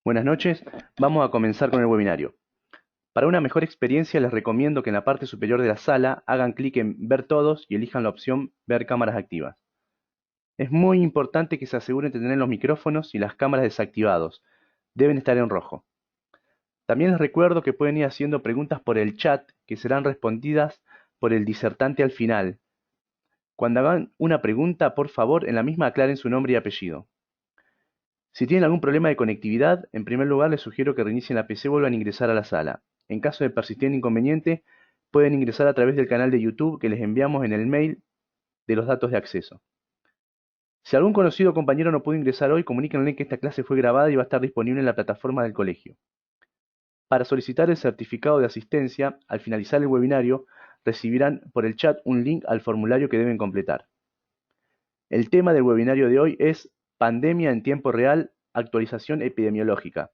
Buenas noches, vamos a comenzar con el webinario. Para una mejor experiencia les recomiendo que en la parte superior de la sala hagan clic en Ver todos y elijan la opción Ver cámaras activas. Es muy importante que se aseguren de tener los micrófonos y las cámaras desactivados. Deben estar en rojo. También les recuerdo que pueden ir haciendo preguntas por el chat que serán respondidas por el disertante al final. Cuando hagan una pregunta, por favor, en la misma aclaren su nombre y apellido. Si tienen algún problema de conectividad, en primer lugar les sugiero que reinicien la PC y vuelvan a ingresar a la sala. En caso de persistente inconveniente, pueden ingresar a través del canal de YouTube que les enviamos en el mail de los datos de acceso. Si algún conocido o compañero no pudo ingresar hoy, comuníquenle que esta clase fue grabada y va a estar disponible en la plataforma del colegio. Para solicitar el certificado de asistencia, al finalizar el webinario, recibirán por el chat un link al formulario que deben completar. El tema del webinario de hoy es Pandemia en tiempo real, actualización epidemiológica,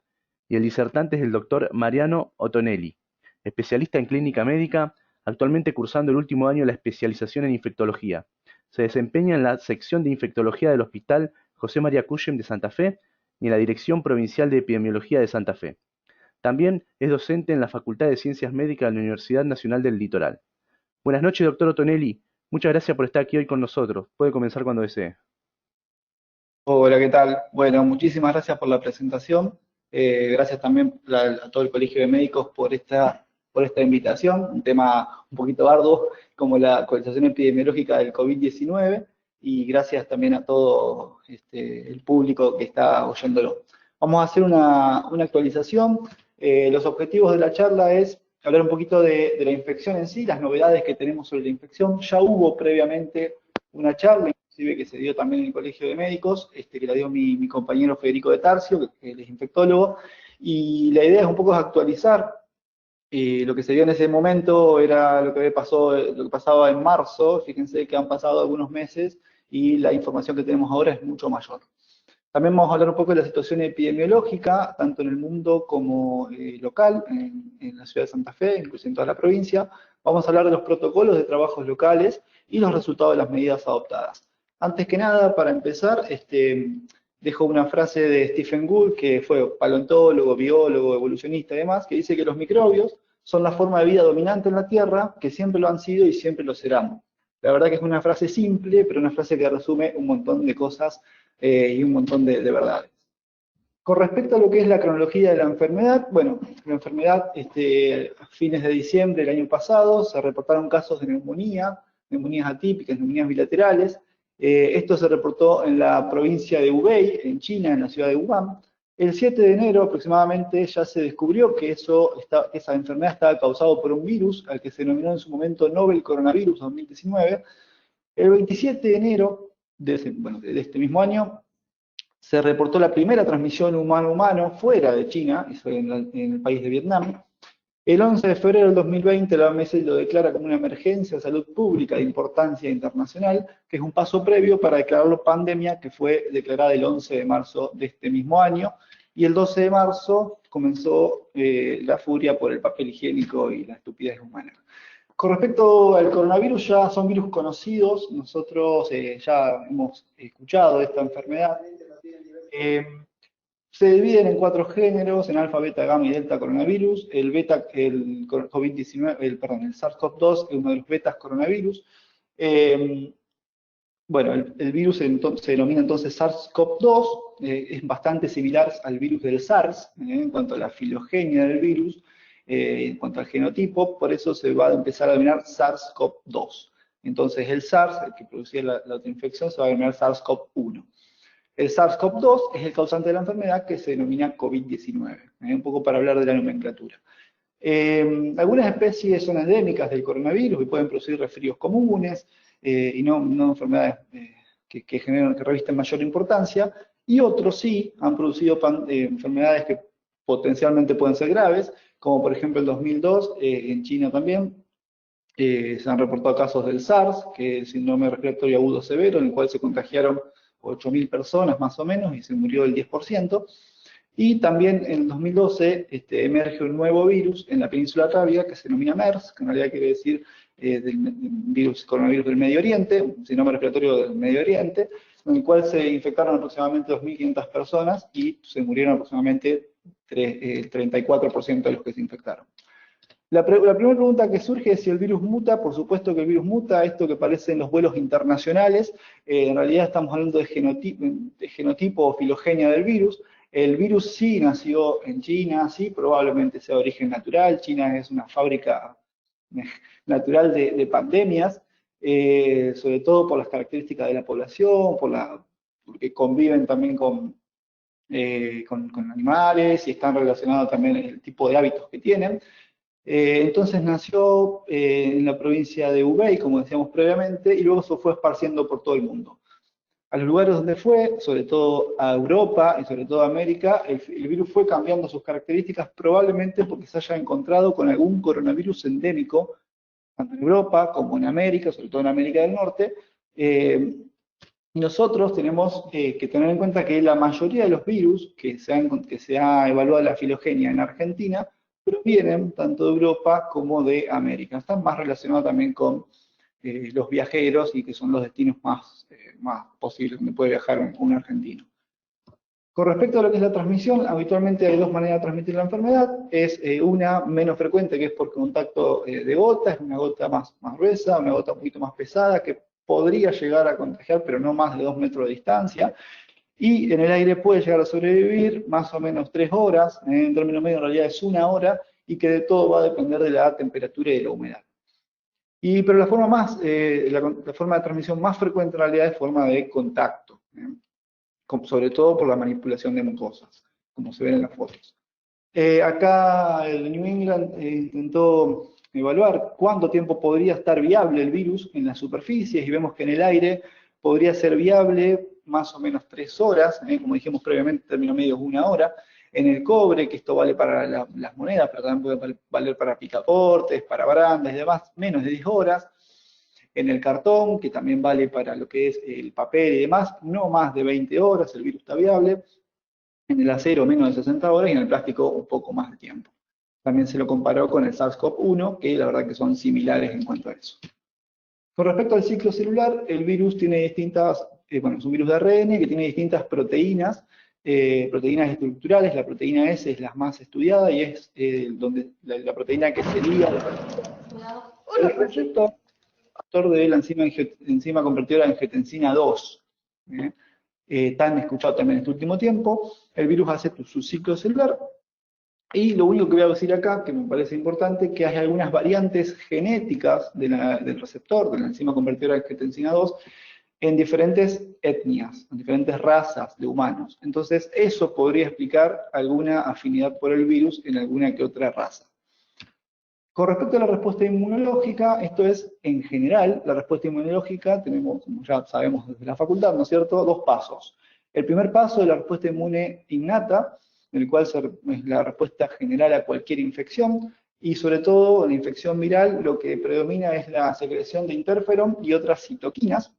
y el disertante es el doctor Mariano Ottonelli, especialista en clínica médica, actualmente cursando el último año de la especialización en infectología. Se desempeña en la sección de infectología del Hospital José María Cullem de Santa Fe y en la Dirección Provincial de Epidemiología de Santa Fe. También es docente en la Facultad de Ciencias Médicas de la Universidad Nacional del Litoral. Buenas noches, doctor Ottonelli. Muchas gracias por estar aquí hoy con nosotros. Puede comenzar cuando desee. Hola, ¿qué tal? Bueno, muchísimas gracias por la presentación. Gracias también a todo el Colegio de Médicos por esta invitación. Un tema un poquito arduo como la actualización epidemiológica del COVID-19 y gracias también a todo el público que está oyéndolo. Vamos a hacer una actualización. Los objetivos de la charla es hablar un poquito de la infección en sí, las novedades que tenemos sobre la infección. Ya hubo previamente una charla inclusive que se dio también en el Colegio de Médicos, que la dio mi compañero Federico de Tarcio, que él es infectólogo, y la idea es un poco actualizar lo que se dio en ese momento, era lo que pasaba en marzo, fíjense que han pasado algunos meses y la información que tenemos ahora es mucho mayor. También vamos a hablar un poco de la situación epidemiológica, tanto en el mundo como local, en la ciudad de Santa Fe, incluso en toda la provincia. Vamos a hablar de los protocolos de trabajos locales y los resultados de las medidas adoptadas. Antes que nada, para empezar, dejo una frase de Stephen Gould, que fue paleontólogo, biólogo, evolucionista y demás, que dice que los microbios son la forma de vida dominante en la Tierra, que siempre lo han sido y siempre lo serán. La verdad que es una frase simple, pero una frase que resume un montón de cosas y un montón de verdades. Con respecto a lo que es la cronología de la enfermedad, bueno, la enfermedad, a fines de diciembre del año pasado, se reportaron casos de neumonía, neumonías atípicas, neumonías bilaterales. Esto se reportó en la provincia de Hubei, en China, en la ciudad de Wuhan. El 7 de enero aproximadamente ya se descubrió que esa enfermedad estaba causada por un virus, al que se denominó en su momento Novel Coronavirus 2019. El 27 de enero de este mismo año se reportó la primera transmisión humano-humano fuera de China, eso en el país de Vietnam. El 11 de febrero del 2020 la OMS lo declara como una emergencia de salud pública de importancia internacional, que es un paso previo para declararlo pandemia, que fue declarada el 11 de marzo de este mismo año. Y el 12 de marzo comenzó la furia por el papel higiénico y la estupidez humana. Con respecto al coronavirus, ya son virus conocidos, nosotros ya hemos escuchado de esta enfermedad. Eh, Se dividen en cuatro géneros, en alfa, beta, gamma y delta coronavirus. El beta, el COVID-19, el SARS-CoV-2 es uno de los betas coronavirus. Eh, bueno, el virus se denomina entonces SARS-CoV-2, es bastante similar al virus del SARS en cuanto a la filogenia del virus, en cuanto al genotipo, por eso se va a empezar a denominar SARS-CoV-2. Entonces el SARS, el que producía la autoinfección, se va a denominar SARS-CoV-1. El SARS-CoV-2 es el causante de la enfermedad que se denomina COVID-19, un poco para hablar de la nomenclatura. Algunas especies son endémicas del coronavirus y pueden producir resfríos comunes y no enfermedades que revisten mayor importancia, y otros sí han producido enfermedades que potencialmente pueden ser graves, como por ejemplo el 2002 en China también. Se han reportado casos del SARS, que es el síndrome respiratorio agudo severo, en el cual se contagiaron 8.000 personas más o menos y se murió el 10%. Y también en el 2012 emerge un nuevo virus en la península arábiga que se denomina MERS, que en realidad quiere decir coronavirus del Medio Oriente, un síndrome respiratorio del Medio Oriente, en el cual se infectaron aproximadamente 2.500 personas y se murieron aproximadamente el 34% de los que se infectaron. La primera pregunta que surge es si el virus muta. Por supuesto que el virus muta, esto que parece en los vuelos internacionales, en realidad estamos hablando de genotipo o filogenia del virus. El virus sí nació en China, sí, probablemente sea de origen natural. China es una fábrica natural de pandemias, sobre todo por las características de la población, porque conviven también con animales y están relacionados también el tipo de hábitos que tienen. Entonces nació en la provincia de Hubei, como decíamos previamente, y luego se fue esparciendo por todo el mundo. A los lugares donde fue, sobre todo a Europa y sobre todo a América, el virus fue cambiando sus características, probablemente porque se haya encontrado con algún coronavirus endémico, tanto en Europa como en América, sobre todo en América del Norte. Nosotros tenemos que tener en cuenta que la mayoría de los virus que se ha evaluado la filogenia en Argentina provienen tanto de Europa como de América. Están más relacionados también con los viajeros y que son los destinos más posibles donde puede viajar un argentino. Con respecto a lo que es la transmisión, habitualmente hay dos maneras de transmitir la enfermedad. Es una menos frecuente, que es por contacto de gota, es una gota más gruesa, una gota un poquito más pesada, que podría llegar a contagiar, pero no más de 2 metros de distancia. Y en el aire puede llegar a sobrevivir más o menos 3 horas, en términos medios en realidad es 1 hora, y que de todo va a depender de la temperatura y de la humedad. Pero la forma de transmisión más frecuente en realidad es forma de contacto, sobre todo por la manipulación de mucosas, como se ven en las fotos. Acá el New England intentó evaluar cuánto tiempo podría estar viable el virus en las superficies, y vemos que en el aire podría ser viable más o menos 3 horas, como dijimos previamente, el término medio es 1 hora. En el cobre, que esto vale para las monedas, pero también puede valer para picaportes, para barandas y demás, menos de 10 horas. En el cartón, que también vale para lo que es el papel y demás, no más de 20 horas, el virus está viable. En el acero menos de 60 horas y en el plástico un poco más de tiempo. También se lo comparó con el SARS-CoV-1, que la verdad que son similares en cuanto a eso. Con respecto al ciclo celular, el virus tiene distintas, es un virus de ARN que tiene distintas proteínas, proteínas estructurales. La proteína S es la más estudiada y es donde la proteína que sería el receptor de la enzima convertidora de angiotensina 2. Tan escuchado también en este último tiempo. El virus hace su ciclo celular, y lo único que voy a decir acá, que me parece importante, que hay algunas variantes genéticas del receptor, de la enzima convertidora de angiotensina 2, en diferentes etnias, en diferentes razas de humanos. Entonces, eso podría explicar alguna afinidad por el virus en alguna que otra raza. Con respecto a la respuesta inmunológica, esto es, en general, la respuesta inmunológica, tenemos, como ya sabemos desde la facultad, ¿no es cierto?, 2 pasos. El primer paso es la respuesta inmune innata, en el cual es la respuesta general a cualquier infección, y sobre todo en la infección viral lo que predomina es la secreción de interferón y otras citoquinas.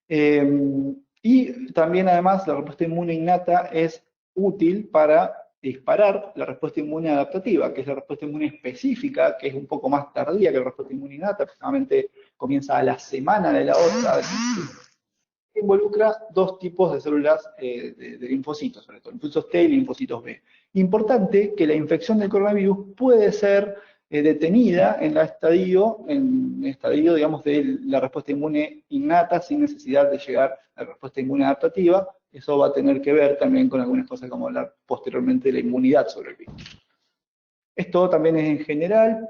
Y también además la respuesta inmune innata es útil para disparar la respuesta inmune adaptativa, que es la respuesta inmune específica, que es un poco más tardía que la respuesta inmune innata, aproximadamente comienza a la semana de la otra, involucra 2 tipos de células de linfocitos, sobre todo linfocitos T y linfocitos B. Importante que la infección del coronavirus puede ser detenida en el estadio, digamos, de la respuesta inmune innata sin necesidad de llegar a la respuesta inmune adaptativa. Eso va a tener que ver también con algunas cosas como hablar posteriormente de la inmunidad sobre el virus. Esto también es en general.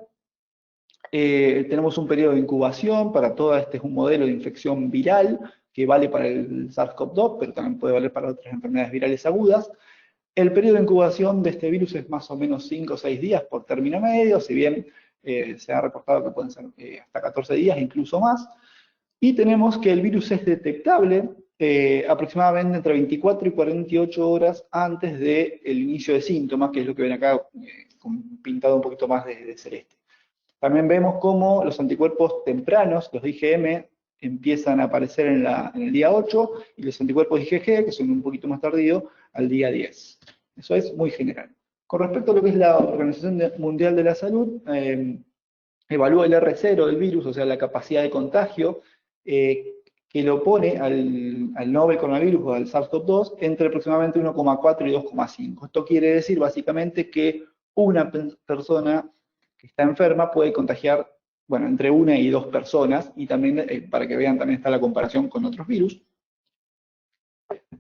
Tenemos un periodo de incubación para todo. Este es un modelo de infección viral que vale para el SARS-CoV-2, pero también puede valer para otras enfermedades virales agudas. El periodo de incubación de este virus es más o menos 5 o 6 días por término medio, si bien se ha reportado que pueden ser hasta 14 días, incluso más. Y tenemos que el virus es detectable aproximadamente entre 24 y 48 horas antes del inicio de síntomas, que es lo que ven acá pintado un poquito más de celeste. También vemos cómo los anticuerpos tempranos, los IgM, empiezan a aparecer en el día 8, y los anticuerpos IgG, que son un poquito más tardíos, al día 10. Eso es muy general. Con respecto a lo que es la Organización Mundial de la Salud, evalúa el R0 del virus, o sea, la capacidad de contagio, que lo pone al novel coronavirus o al SARS-CoV-2 entre aproximadamente 1,4 y 2,5. Esto quiere decir básicamente que una persona que está enferma puede contagiar, bueno, entre una y dos personas, y también, para que vean, también está la comparación con otros virus.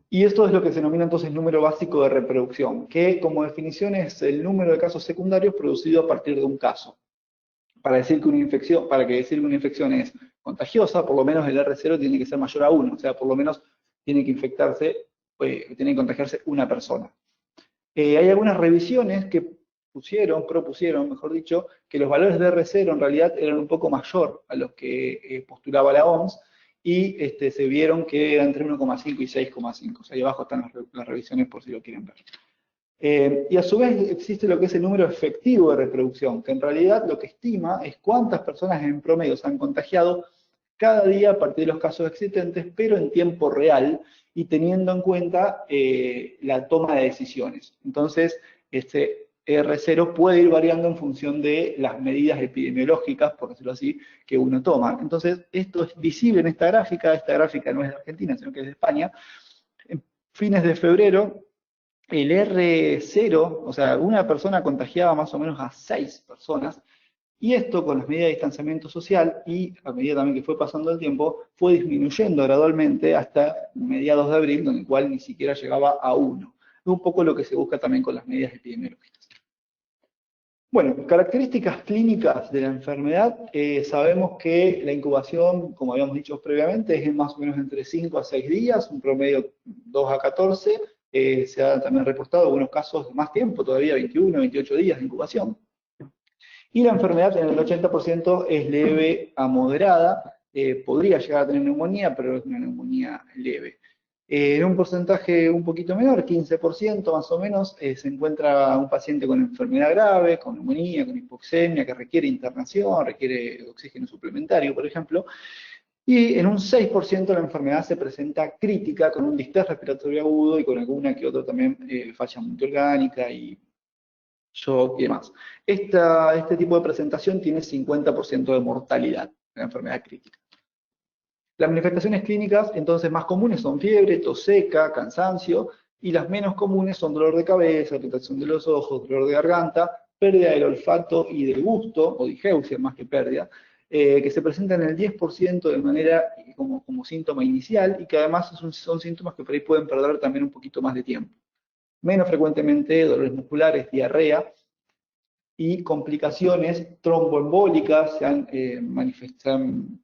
Y esto es lo que se denomina entonces número básico de reproducción, que como definición es el número de casos secundarios producido a partir de un caso. Para decir que una infección, para que decir que una infección es contagiosa, por lo menos el R0 tiene que ser mayor a 1, o sea, por lo menos tiene que infectarse, tiene que contagiarse una persona. Hay algunas revisiones que propusieron, mejor dicho, que los valores de R0 en realidad eran un poco mayor a los que postulaba la OMS, y se vieron que era entre 1,5 y 6,5. O sea, ahí abajo están las revisiones por si lo quieren ver. Y a su vez existe lo que es el número efectivo de reproducción, que en realidad lo que estima es cuántas personas en promedio se han contagiado cada día a partir de los casos existentes, pero en tiempo real y teniendo en cuenta la toma de decisiones. Entonces, este R0 puede ir variando en función de las medidas epidemiológicas, por decirlo así, que uno toma. Entonces, esto es visible en esta gráfica no es de Argentina, sino que es de España. En fines de febrero, el R0, o sea, una persona contagiaba más o menos a 6 personas, y esto con las medidas de distanciamiento social y a medida también que fue pasando el tiempo, fue disminuyendo gradualmente hasta mediados de abril, en el cual ni siquiera llegaba a 1. Es un poco lo que se busca también con las medidas epidemiológicas. Bueno, características clínicas de la enfermedad. Sabemos que la incubación, como habíamos dicho previamente, es más o menos entre 5 a 6 días, un promedio 2 a 14. Se han también reportado algunos casos de más tiempo, todavía 21, 28 días de incubación. Y la enfermedad en el 80% es leve a moderada, podría llegar a tener neumonía, pero es una neumonía leve. En un porcentaje un poquito menor, 15% más o menos, se encuentra un paciente con enfermedad grave, con neumonía, con hipoxemia, que requiere internación, requiere oxígeno suplementario, por ejemplo. Y en un 6% la enfermedad se presenta crítica, con un distrés respiratorio agudo y con alguna que otra también falla multiorgánica y shock y demás. Este tipo de presentación tiene 50% de mortalidad en la enfermedad crítica. Las manifestaciones clínicas entonces más comunes son fiebre, tos seca, cansancio, y las menos comunes son dolor de cabeza, irritación de los ojos, dolor de garganta, pérdida del olfato y del gusto, o digeusia más que pérdida, que se presentan en el 10% de manera como síntoma inicial, y que además son síntomas que por ahí pueden perder también un poquito más de tiempo. Menos frecuentemente dolores musculares, diarrea, y complicaciones tromboembólicas se han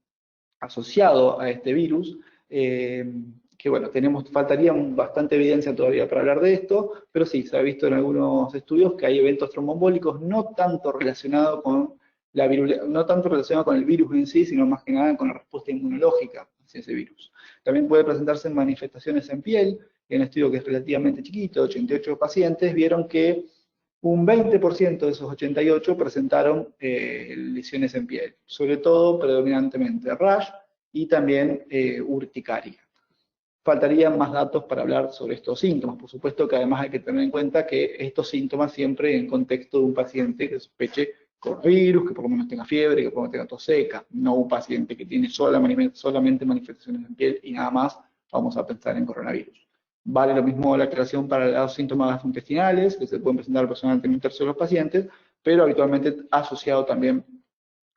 asociado a este virus, que bueno, faltaría bastante evidencia todavía para hablar de esto, pero sí, se ha visto en algunos estudios que hay eventos tromboembólicos no tanto relacionados con no tanto relacionado con el virus en sí, sino más que nada con la respuesta inmunológica hacia ese virus. También puede presentarse en manifestaciones en piel. En un estudio que es relativamente chiquito, 88 pacientes, vieron que un 20% de esos 88 presentaron lesiones en piel, sobre todo predominantemente rash y también urticaria. Faltarían más datos para hablar sobre estos síntomas. Por supuesto que además hay que tener en cuenta que estos síntomas siempre en contexto de un paciente que sospeche coronavirus, que por lo menos tenga fiebre, que por lo menos tenga tos seca, no un paciente que tiene solamente manifestaciones en piel y nada más, vamos a pensar en coronavirus. Vale lo mismo la aclaración para los síntomas gastrointestinales, que se pueden presentar aproximadamente en un tercio de los pacientes, pero habitualmente asociado también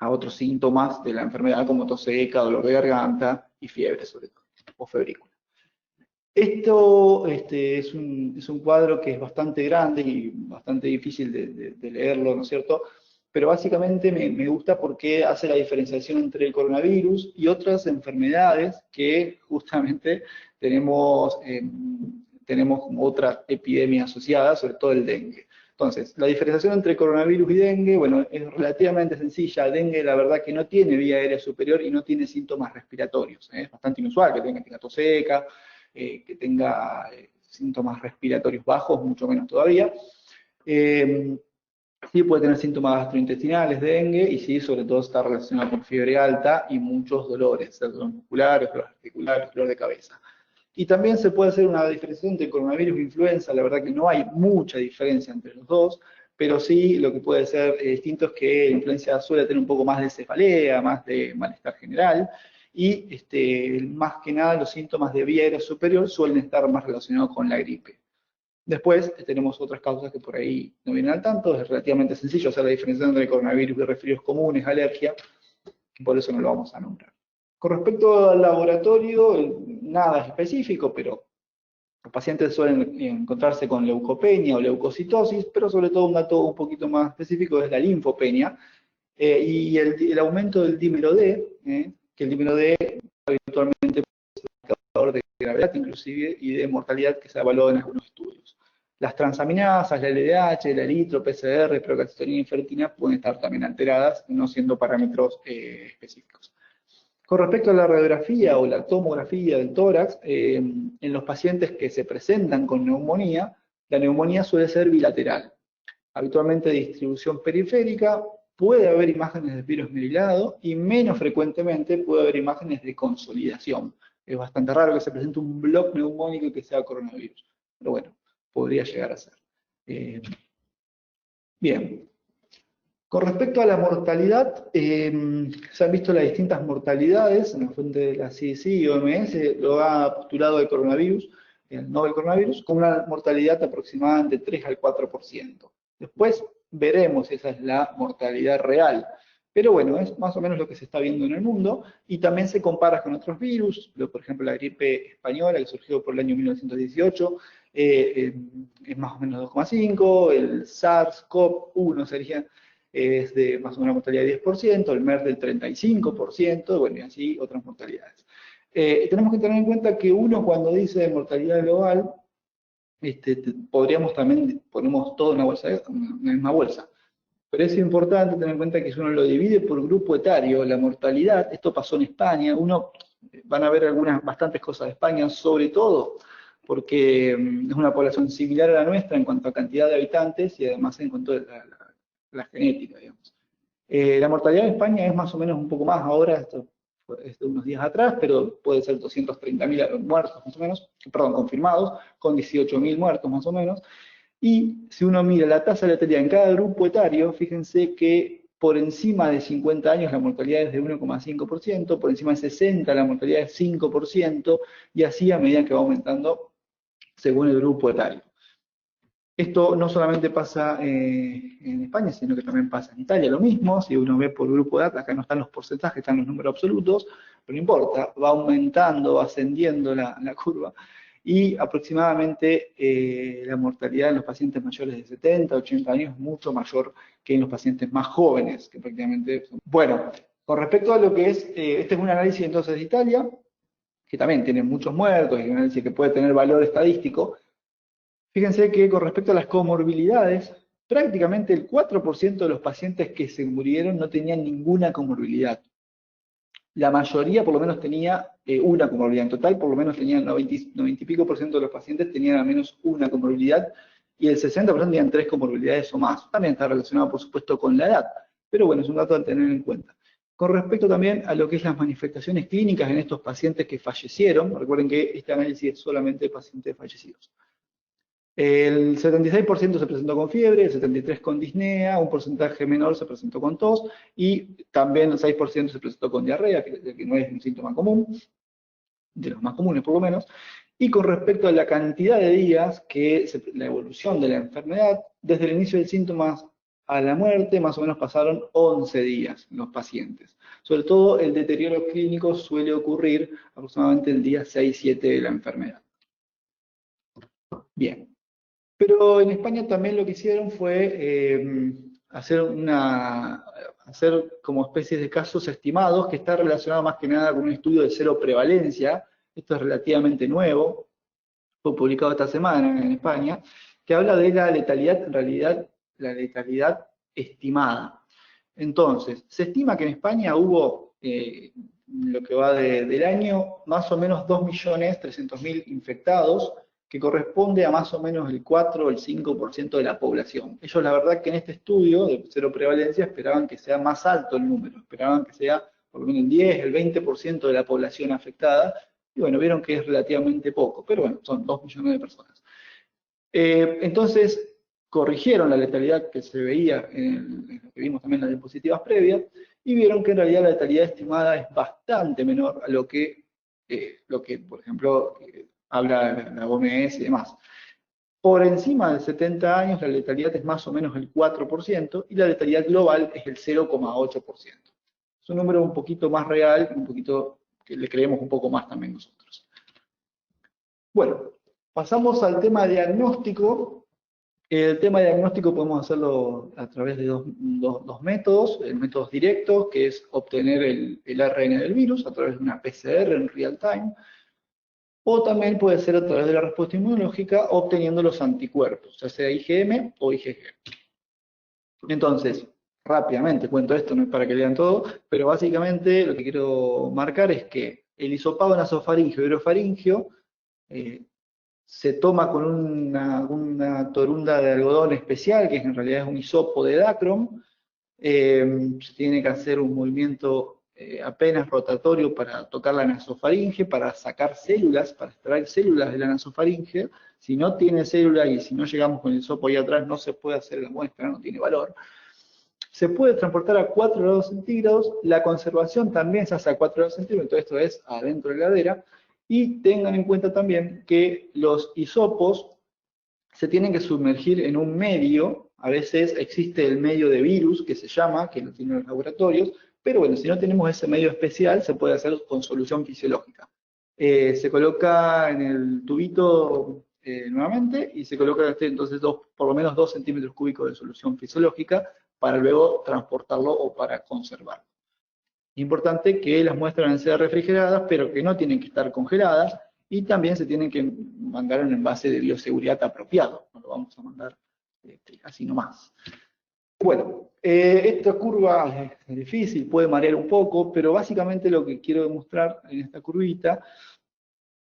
a otros síntomas de la enfermedad como tos seca, dolor de garganta y fiebre sobre todo, o febrícula. Esto es un cuadro que es bastante grande y bastante difícil de leerlo, ¿no es cierto? Pero básicamente me gusta porque hace la diferenciación entre el coronavirus y otras enfermedades que justamente tenemos como otra epidemia asociada, sobre todo el dengue. Entonces, la diferenciación entre coronavirus y dengue, bueno, es relativamente sencilla. Dengue, la verdad, que no tiene vía aérea superior y no tiene síntomas respiratorios. Es bastante inusual que tenga tos seca, que tenga síntomas respiratorios bajos, mucho menos todavía. Sí puede tener síntomas gastrointestinales de dengue y sí, sobre todo está relacionado con fiebre alta y muchos dolores, dolores musculares, dolores articulares, dolor de cabeza. Y también se puede hacer una diferenciación entre coronavirus e influenza. La verdad que no hay mucha diferencia entre los dos, pero sí lo que puede ser distinto es que la influenza suele tener un poco más de cefalea, más de malestar general, y más que nada los síntomas de vía aérea superior suelen estar más relacionados con la gripe. Después tenemos otras causas que por ahí no vienen al tanto, es relativamente sencillo hacer la diferenciación entre coronavirus y resfríos comunes, alergia, por eso no lo vamos a nombrar. Con respecto al laboratorio, nada específico, pero los pacientes suelen encontrarse con leucopenia o leucocitosis, pero sobre todo un dato un poquito más específico es la linfopenia y el aumento del dímero D, que el dímero D habitualmente es un indicador de gravedad inclusive y de mortalidad que se ha evaluado en algunos estudios. Las transaminasas, la LDH, la eritro, PCR, procalcitonina y ferritina pueden estar también alteradas, no siendo parámetros específicos. Con respecto a la radiografía o la tomografía del tórax, en los pacientes que se presentan con neumonía, la neumonía suele ser bilateral, habitualmente de distribución periférica, puede haber imágenes de virus merilado y menos frecuentemente puede haber imágenes de consolidación. Es bastante raro que se presente un bloque neumónico y que sea coronavirus, pero bueno, podría llegar a ser. Bien. Con respecto a la mortalidad, se han visto las distintas mortalidades, en la fuente de la CDC y OMS lo ha postulado el coronavirus, el novel coronavirus, con una mortalidad aproximada de 3 al 4%. Después veremos si esa es la mortalidad real. Pero bueno, es más o menos lo que se está viendo en el mundo, y también se compara con otros virus, por ejemplo la gripe española que surgió por el año 1918, es más o menos 2,5, el SARS-CoV-1 sería es de más o menos una mortalidad de 10%, el MERS del 35%, bueno, y así otras mortalidades. Tenemos que tener en cuenta que uno cuando dice mortalidad global, podríamos también, ponemos todo en una misma bolsa. Pero es importante tener en cuenta que si uno lo divide por grupo etario, la mortalidad, esto pasó en España, van a ver bastantes cosas de España, sobre todo porque es una población similar a la nuestra en cuanto a cantidad de habitantes y además en cuanto a la genética, digamos. La mortalidad en España es más o menos un poco más ahora, esto es de unos días atrás, pero puede ser 230.000 muertos más o menos, perdón, confirmados, con 18.000 muertos más o menos. Y si uno mira la tasa de letalidad en cada grupo etario, fíjense que por encima de 50 años la mortalidad es de 1,5%, por encima de 60 la mortalidad es 5%, y así a medida que va aumentando según el grupo etario. Esto no solamente pasa en España, sino que también pasa en Italia, lo mismo. Si uno ve por grupo de datos, acá no están los porcentajes, están los números absolutos, pero no importa, va aumentando, va ascendiendo la curva, y aproximadamente la mortalidad en los pacientes mayores de 70, 80 años es mucho mayor que en los pacientes más jóvenes, que prácticamente son. Bueno, con respecto a lo que es, este es un análisis entonces de Italia, que también tiene muchos muertos, y un análisis que puede tener valor estadístico. Fíjense que con respecto a las comorbilidades, prácticamente el 4% de los pacientes que se murieron no tenían ninguna comorbilidad. La mayoría por lo menos tenía una comorbilidad. En total, por lo menos tenían 90 y pico por ciento de los pacientes tenían al menos una comorbilidad, y el 60% tenían 3 comorbilidades o más. También está relacionado, por supuesto, con la edad, pero bueno, es un dato a tener en cuenta. Con respecto también a lo que es las manifestaciones clínicas en estos pacientes que fallecieron, recuerden que este análisis es solamente de pacientes fallecidos. El 76% se presentó con fiebre, el 73% con disnea, un porcentaje menor se presentó con tos, y también el 6% se presentó con diarrea, que no es un síntoma común, de los más comunes por lo menos. Y con respecto a la cantidad de días la evolución de la enfermedad, desde el inicio del síntoma a la muerte, más o menos pasaron 11 días en los pacientes. Sobre todo el deterioro clínico suele ocurrir aproximadamente el día 6-7 de la enfermedad. Bien. Pero en España también lo que hicieron fue hacer como especies de casos estimados, que está relacionado más que nada con un estudio de cero prevalencia. Esto es relativamente nuevo, fue publicado esta semana en España, que habla de la letalidad, en realidad, la letalidad estimada. Entonces, se estima que en España hubo, lo que va del año, más o menos 2.300.000 infectados, que corresponde a más o menos el 4 o el 5% de la población. Ellos, la verdad, que en este estudio de cero prevalencia esperaban que sea más alto el número, esperaban que sea por lo menos el 10, el 20% de la población afectada, y bueno, vieron que es relativamente poco, pero bueno, son 2 millones de personas. Entonces, corrigieron la letalidad que se veía en lo que vimos también en las diapositivas previas, y vieron que en realidad la letalidad estimada es bastante menor a lo que por ejemplo, habla la OMS y demás. Por encima de 70 años, la letalidad es más o menos el 4% y la letalidad global es el 0,8%. Es un número un poquito más real, un poquito que le creemos un poco más también nosotros. Bueno, pasamos al tema diagnóstico. El tema diagnóstico podemos hacerlo a través de dos métodos. El método directo, que es obtener el ARN del virus a través de una PCR en real time, o también puede ser a través de la respuesta inmunológica obteniendo los anticuerpos, ya sea IgM o IgG. Entonces, rápidamente cuento esto, no es para que lean todo, pero básicamente lo que quiero marcar es que el hisopado nasofaríngeo y orofaríngeo se toma con una torunda de algodón especial, que en realidad es un hisopo de dacron. Se tiene que hacer un movimiento apenas rotatorio para tocar la nasofaringe, para sacar células, para extraer células de la nasofaringe. Si no tiene célula y si no llegamos con el hisopo ahí atrás, no se puede hacer la muestra, no tiene valor. Se puede transportar a 4 grados centígrados, la conservación también se hace a 4 grados centígrados, entonces esto es adentro de la heladera. Y tengan en cuenta también que los hisopos se tienen que sumergir en un medio. A veces existe el medio de virus que se llama, que lo tienen los laboratorios, pero bueno, si no tenemos ese medio especial, se puede hacer con solución fisiológica. Se coloca en el tubito nuevamente y se coloca entonces por lo menos 2 centímetros cúbicos de solución fisiológica para luego transportarlo o para conservarlo. Importante que las muestras deben ser refrigeradas, pero que no tienen que estar congeladas, y también se tienen que mandar en un envase de bioseguridad apropiado, no lo vamos a mandar así nomás. Bueno, esta curva es difícil, puede marear un poco, pero básicamente lo que quiero demostrar en esta curvita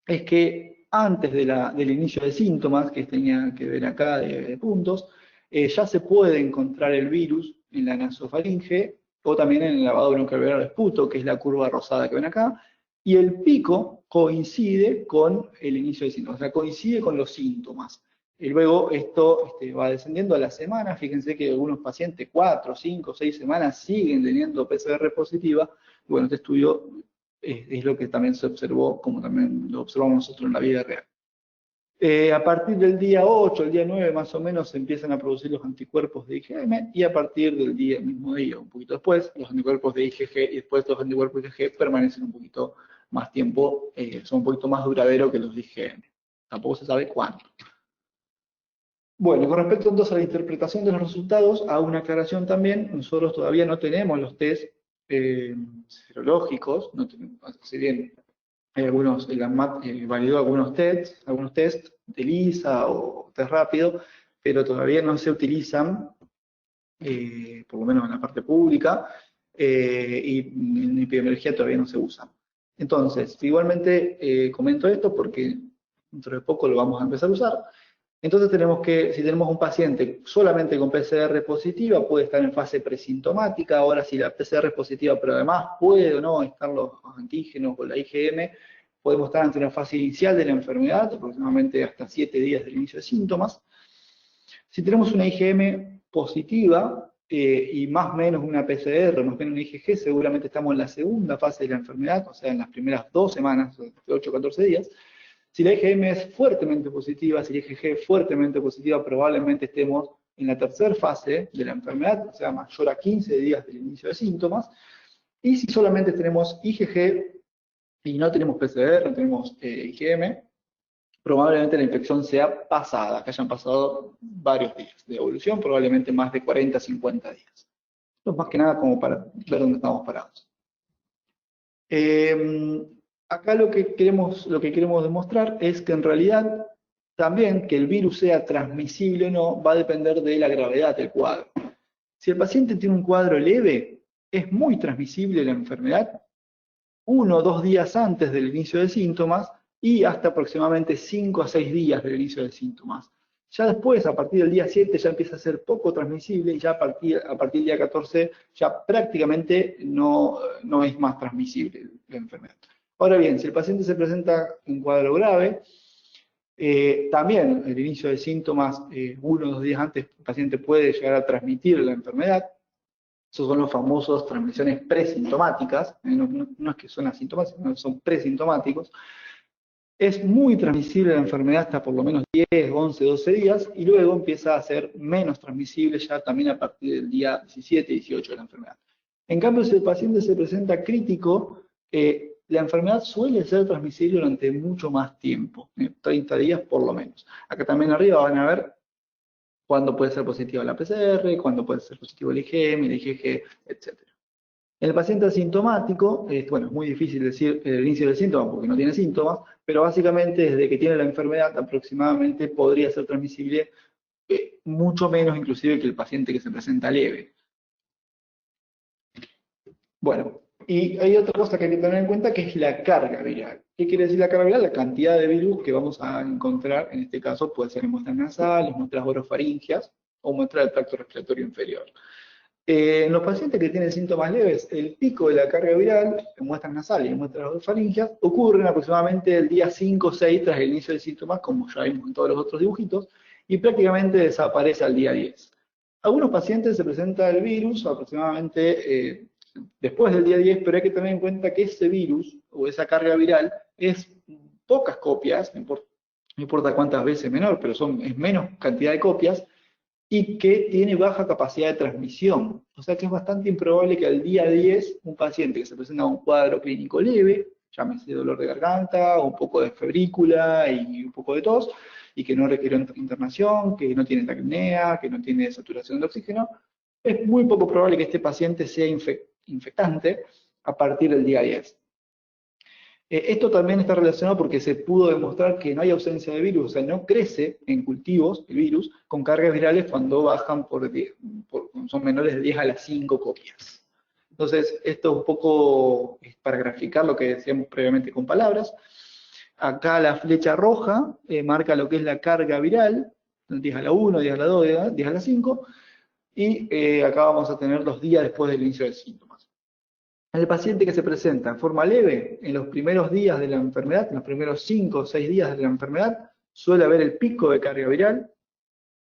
es que antes del inicio de síntomas, que tenía que ver acá de puntos, ya se puede encontrar el virus en la nasofaringe o también en el lavado broncoalveolar de esputo, que es la curva rosada que ven acá, y el pico coincide con el inicio de síntomas, o sea, coincide con los síntomas. Y luego esto va descendiendo a la semana. Fíjense que algunos pacientes 4, 5, 6 semanas siguen teniendo PCR positiva. Bueno, este estudio es lo que también se observó, como también lo observamos nosotros en la vida real. A partir del día 8, el día 9 más o menos, se empiezan a producir los anticuerpos de IgM, y a partir del mismo día, un poquito después, los anticuerpos de IgG, y después los anticuerpos de IgG permanecen un poquito más tiempo, son un poquito más duraderos que los de IgM. Tampoco se sabe cuánto. Bueno, con respecto entonces a la interpretación de los resultados, hago una aclaración también. Nosotros todavía no tenemos los test serológicos, no tenemos, si bien hay algunos, el ANMAT validó algunos test de ELISA o test rápido, pero todavía no se utilizan, por lo menos en la parte pública, y en epidemiología todavía no se usan. Entonces, igualmente comento esto porque dentro de poco lo vamos a empezar a usar. Entonces si tenemos un paciente solamente con PCR positiva, puede estar en fase presintomática. Ahora, si la PCR es positiva, pero además puede o no estar los antígenos o la IgM, podemos estar ante una fase inicial de la enfermedad, aproximadamente hasta 7 días del inicio de síntomas. Si tenemos una IgM positiva y más o menos una PCR, más o menos una IgG, seguramente estamos en la segunda fase de la enfermedad, o sea, en las primeras 2 semanas, de 8 a 14 días. Si la IgM es fuertemente positiva, si la IgG es fuertemente positiva, probablemente estemos en la tercera fase de la enfermedad, o sea, mayor a 15 días del inicio de síntomas. Y si solamente tenemos IgG y no tenemos PCR, no tenemos IgM, probablemente la infección sea pasada, que hayan pasado varios días de evolución, probablemente más de 40 a 50 días. Esto es más que nada como para ver dónde estamos parados. Acá lo que queremos demostrar es que en realidad también que el virus sea transmisible o no va a depender de la gravedad del cuadro. Si el paciente tiene un cuadro leve, es muy transmisible la enfermedad 1 o 2 días antes del inicio de síntomas y hasta aproximadamente 5 a 6 días del inicio de síntomas. Ya después, a partir del día 7, ya empieza a ser poco transmisible, y ya a partir del día 14 ya prácticamente no es más transmisible la enfermedad. Ahora bien, si el paciente se presenta en cuadro grave, También el inicio de síntomas, 1 o 2 días antes, el paciente puede llegar a transmitir la enfermedad. Esos son los famosos transmisiones presintomáticas, no es que son asintomáticos, sino que son presintomáticos. Es muy transmisible la enfermedad hasta por lo menos 10, 11, 12 días y luego empieza a ser menos transmisible ya también a partir del día 17, 18 de la enfermedad. En cambio, si el paciente se presenta crítico, la enfermedad suele ser transmisible durante mucho más tiempo, 30 días por lo menos. Acá también arriba van a ver cuándo puede ser positiva la PCR, cuándo puede ser positivo el IgM, el IgG, etc. En el paciente asintomático, bueno, es muy difícil decir el inicio del síntoma porque no tiene síntomas, pero básicamente desde que tiene la enfermedad aproximadamente podría ser transmisible mucho menos inclusive que el paciente que se presenta leve. Bueno, y hay otra cosa que hay que tener en cuenta que es la carga viral. ¿Qué quiere decir la carga viral? La cantidad de virus que vamos a encontrar, en este caso puede ser en muestras nasales, muestras orofaringeas o muestras del tracto respiratorio inferior. En los pacientes que tienen síntomas leves, el pico de la carga viral en muestras nasales y en muestras orofaringeas ocurre aproximadamente el día 5 o 6 tras el inicio de síntomas, como ya vimos en todos los otros dibujitos, y prácticamente desaparece al día 10. Algunos pacientes se presenta el virus aproximadamente después del día 10, pero hay que tener en cuenta que ese virus o esa carga viral es pocas copias, no importa cuántas veces menor, pero es menos cantidad de copias, y que tiene baja capacidad de transmisión. O sea que es bastante improbable que al día 10 un paciente que se presenta con un cuadro clínico leve, llámese dolor de garganta, un poco de febrícula y un poco de tos, y que no requiere internación, que no tiene taquipnea, que no tiene saturación de oxígeno, es muy poco probable que este paciente sea infectante a partir del día 10. Esto también está relacionado porque se pudo demostrar que no hay ausencia de virus, o sea, no crece en cultivos el virus con cargas virales cuando bajan son menores de 10 a las 5 copias. Entonces, esto es un poco para graficar lo que decíamos previamente con palabras. Acá la flecha roja marca lo que es la carga viral, 10 a la 1, 10 a la 2, 10 a la 5, y acá vamos a tener los días después del inicio del síntoma. El paciente que se presenta en forma leve, en los primeros días de la enfermedad, en los primeros 5 o 6 días de la enfermedad, suele haber el pico de carga viral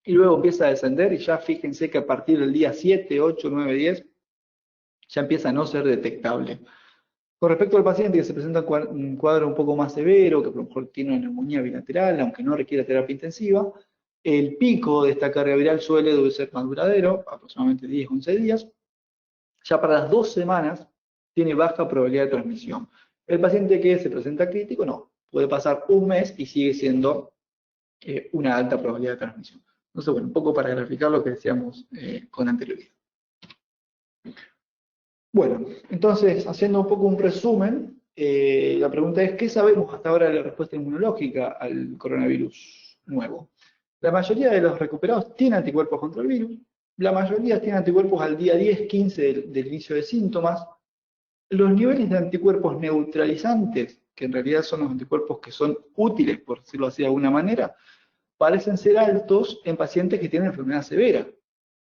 y luego empieza a descender y ya fíjense que a partir del día 7, 8, 9, 10 ya empieza a no ser detectable. Con respecto al paciente que se presenta un cuadro un poco más severo, que a lo mejor tiene una neumonía bilateral, aunque no requiera terapia intensiva, el pico de esta carga viral debe ser más duradero, aproximadamente 10, 11 días. Ya para las 2 semanas tiene baja probabilidad de transmisión. El paciente que se presenta crítico, no. Puede pasar un mes y sigue siendo una alta probabilidad de transmisión. Entonces, bueno, un poco para graficar lo que decíamos con anterioridad. Bueno, entonces, haciendo un poco un resumen, la pregunta es, ¿qué sabemos hasta ahora de la respuesta inmunológica al coronavirus nuevo? La mayoría de los recuperados tienen anticuerpos contra el virus, la mayoría tienen anticuerpos al día 10, 15 del inicio de síntomas. Los niveles de anticuerpos neutralizantes, que en realidad son los anticuerpos que son útiles, por decirlo así de alguna manera, parecen ser altos en pacientes que tienen enfermedad severa,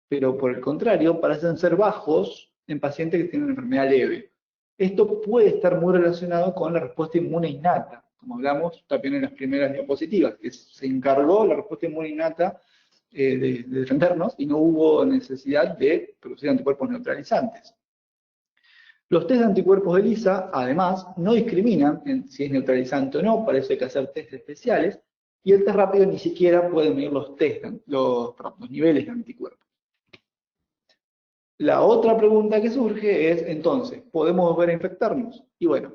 pero por el contrario, parecen ser bajos en pacientes que tienen enfermedad leve. Esto puede estar muy relacionado con la respuesta inmune innata, como hablamos también en las primeras diapositivas, que se encargó la respuesta inmune innata de defendernos y no hubo necesidad de producir anticuerpos neutralizantes. Los test de anticuerpos de ELISA, además, no discriminan en si es neutralizante o no, para eso hay que hacer test especiales, y el test rápido ni siquiera puede medir los niveles de anticuerpos. La otra pregunta que surge es, entonces, ¿podemos volver a infectarnos? Y bueno,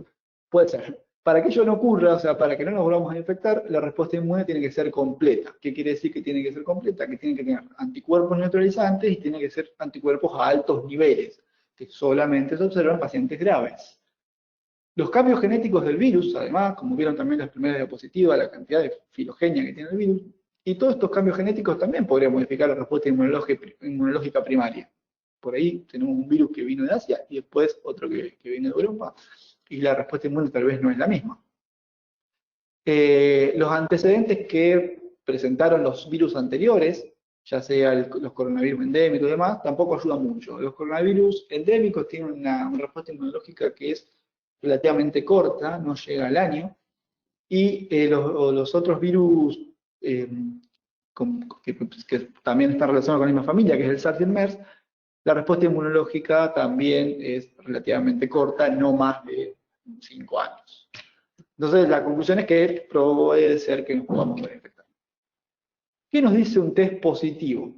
puede ser. Para que ello no ocurra, o sea, para que no nos volvamos a infectar, la respuesta inmune tiene que ser completa. ¿Qué quiere decir que tiene que ser completa? Que tiene que tener anticuerpos neutralizantes y tiene que ser anticuerpos a altos niveles, que solamente se observan en pacientes graves. Los cambios genéticos del virus, además, como vieron también las primeras diapositivas, la cantidad de filogenia que tiene el virus, y todos estos cambios genéticos también podrían modificar la respuesta inmunológica primaria. Por ahí tenemos un virus que vino de Asia y después otro que viene de Europa, y la respuesta inmune tal vez no es la misma. Los antecedentes que presentaron los virus anteriores, ya sea los coronavirus endémicos y demás, tampoco ayudan mucho. Los coronavirus endémicos tienen una respuesta inmunológica que es relativamente corta, no llega al año, y los otros virus que también están relacionados con la misma familia, que es el SARS y el MERS, la respuesta inmunológica también es relativamente corta, no más de 5 años. Entonces, la conclusión es que puede ser que nos podamos ver infectados. ¿Qué nos dice un test positivo?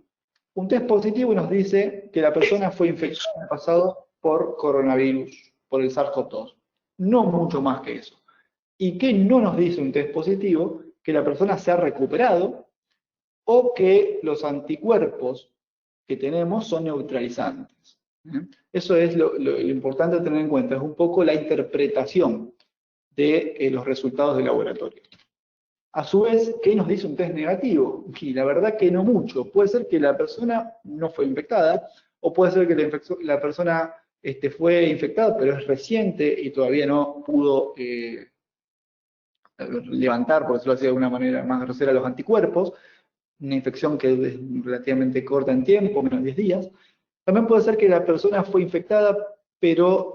Un test positivo nos dice que la persona fue infectada en el pasado por coronavirus, por el SARS-CoV-2. No mucho más que eso. ¿Y qué no nos dice un test positivo? Que la persona se ha recuperado o que los anticuerpos que tenemos son neutralizantes. Eso es lo importante a tener en cuenta, es un poco la interpretación de los resultados del laboratorio. A su vez, ¿qué nos dice un test negativo? Y la verdad que no mucho. Puede ser que la persona no fue infectada, o puede ser que la persona fue infectada, pero es reciente y todavía no pudo levantar, por decirlo así de alguna manera más grosera, los anticuerpos, una infección que es relativamente corta en tiempo, menos de 10 días. También puede ser que la persona fue infectada, pero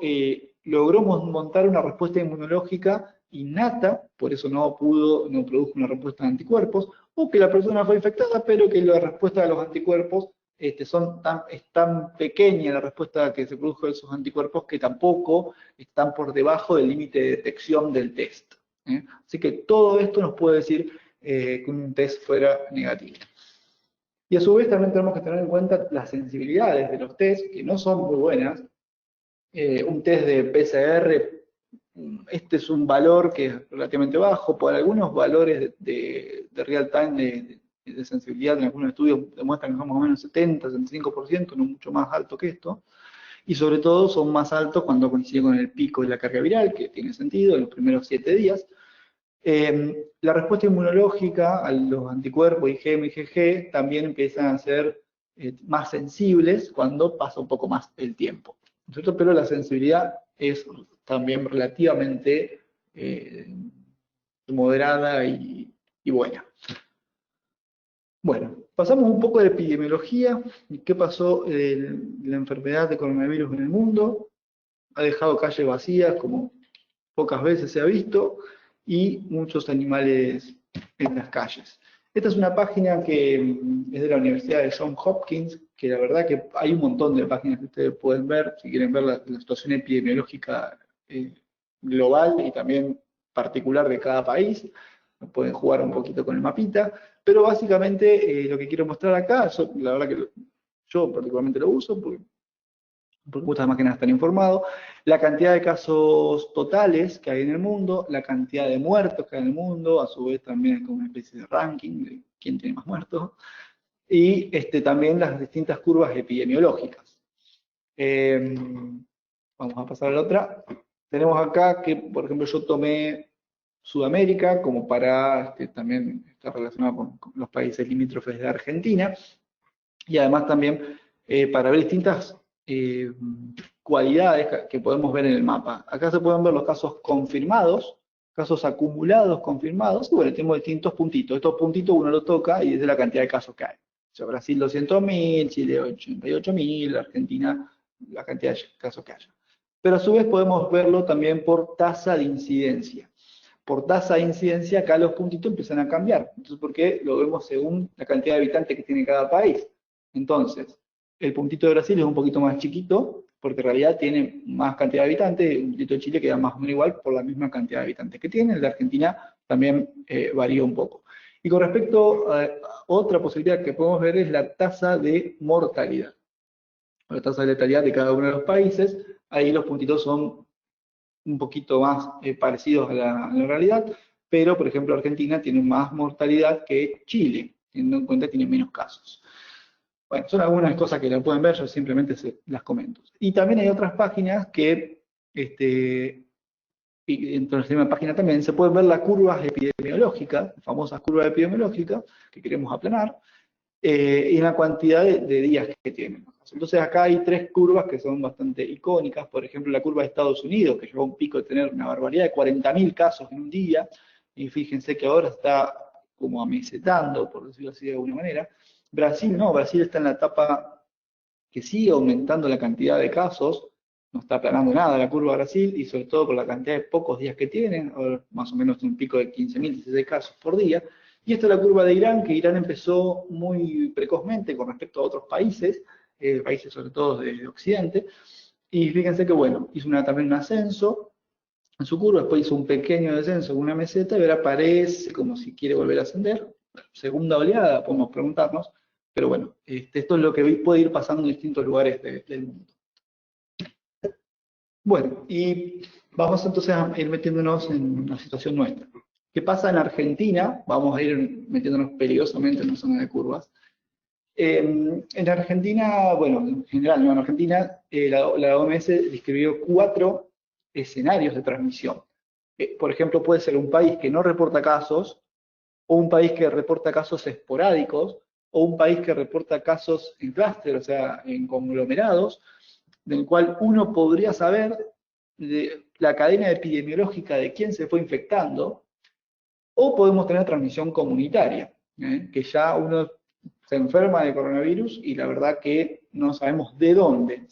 logró montar una respuesta inmunológica innata, por eso no produjo una respuesta de anticuerpos, o que la persona fue infectada, pero que la respuesta de los anticuerpos es tan pequeña la respuesta que se produjo de esos anticuerpos que tampoco están por debajo del límite de detección del test. Así que todo esto nos puede decir que un test fuera negativo. Y a su vez también tenemos que tener en cuenta las sensibilidades de los test, que no son muy buenas. Un test de PCR, este es un valor que es relativamente bajo, por algunos valores de real time de sensibilidad en algunos estudios demuestran que son más o menos 70, 75%, no mucho más alto que esto, y sobre todo son más altos cuando coincide con el pico de la carga viral, que tiene sentido, en los primeros 7 días. La respuesta inmunológica a los anticuerpos IgM y IgG también empiezan a ser más sensibles cuando pasa un poco más el tiempo, ¿no es cierto? Pero la sensibilidad es también relativamente moderada y buena. Bueno, pasamos un poco de epidemiología, qué pasó en la enfermedad de coronavirus en el mundo. Ha dejado calles vacías, como pocas veces se ha visto, y muchos animales en las calles. Esta es una página que es de la Universidad de Johns Hopkins, que la verdad que hay un montón de páginas que ustedes pueden ver, si quieren ver la situación epidemiológica global y también particular de cada país. Pueden jugar un poquito con el mapita, pero básicamente lo que quiero mostrar acá, la verdad que yo particularmente lo uso porque me gusta más que nada estar informado, la cantidad de casos totales que hay en el mundo, la cantidad de muertos que hay en el mundo, a su vez también es como una especie de ranking de quién tiene más muertos, y también las distintas curvas epidemiológicas. Vamos a pasar a la otra. Tenemos acá que, por ejemplo, yo tomé Sudamérica como para también estar relacionado con los países limítrofes de Argentina, y además también para ver distintas cualidades que podemos ver en el mapa. Acá se pueden ver los casos confirmados, casos acumulados confirmados, y bueno, tenemos distintos puntitos. Estos puntitos uno lo toca y es de la cantidad de casos que hay. O sea, Brasil 200.000, Chile 88.000, Argentina la cantidad de casos que haya. Pero a su vez podemos verlo también por tasa de incidencia. Por tasa de incidencia acá los puntitos empiezan a cambiar. Entonces, ¿por qué? Lo vemos según la cantidad de habitantes que tiene cada país. Entonces, el puntito de Brasil es un poquito más chiquito, porque en realidad tiene más cantidad de habitantes, el puntito de Chile queda más o menos igual por la misma cantidad de habitantes que tiene, el de Argentina también varía un poco. Y con respecto a otra posibilidad que podemos ver es la tasa de mortalidad. La tasa de letalidad de cada uno de los países, ahí los puntitos son un poquito más parecidos a la realidad, pero por ejemplo Argentina tiene más mortalidad que Chile, teniendo en cuenta que tiene menos casos. Bueno, son algunas cosas que la pueden ver, yo simplemente las comento. Y también hay otras páginas que, y dentro de la misma página también, se pueden ver las curvas epidemiológicas, las famosas curvas epidemiológicas que queremos aplanar, y la cantidad de días que tienen. Entonces acá hay 3 curvas que son bastante icónicas, por ejemplo la curva de Estados Unidos, que llegó a un pico de tener una barbaridad de 40.000 casos en un día, y fíjense que ahora está como amesetando, por decirlo así de alguna manera. Brasil no, Brasil está en la etapa que sigue aumentando la cantidad de casos, no está aplanando nada la curva Brasil, y sobre todo por la cantidad de pocos días que tienen, más o menos un pico de 15.000, 16 casos por día. Y esta es la curva de Irán, que Irán empezó muy precozmente con respecto a otros países, países sobre todo de Occidente, y fíjense que bueno, hizo también un ascenso en su curva, después hizo un pequeño descenso con una meseta, y ahora parece como si quiere volver a ascender. Segunda oleada, podemos preguntarnos, pero bueno, esto es lo que puede ir pasando en distintos lugares del mundo. Bueno, y vamos entonces a ir metiéndonos en la situación nuestra. ¿Qué pasa en Argentina? Vamos a ir metiéndonos peligrosamente en la zona de curvas. En Argentina, bueno, en general, ¿no? En Argentina, la OMS describió 4 escenarios de transmisión. Por ejemplo, puede ser un país que no reporta casos, o un país que reporta casos esporádicos, o un país que reporta casos en clúster, o sea, en conglomerados, del cual uno podría saber de la cadena epidemiológica de quién se fue infectando, o podemos tener transmisión comunitaria, que ya uno se enferma de coronavirus y la verdad que no sabemos de dónde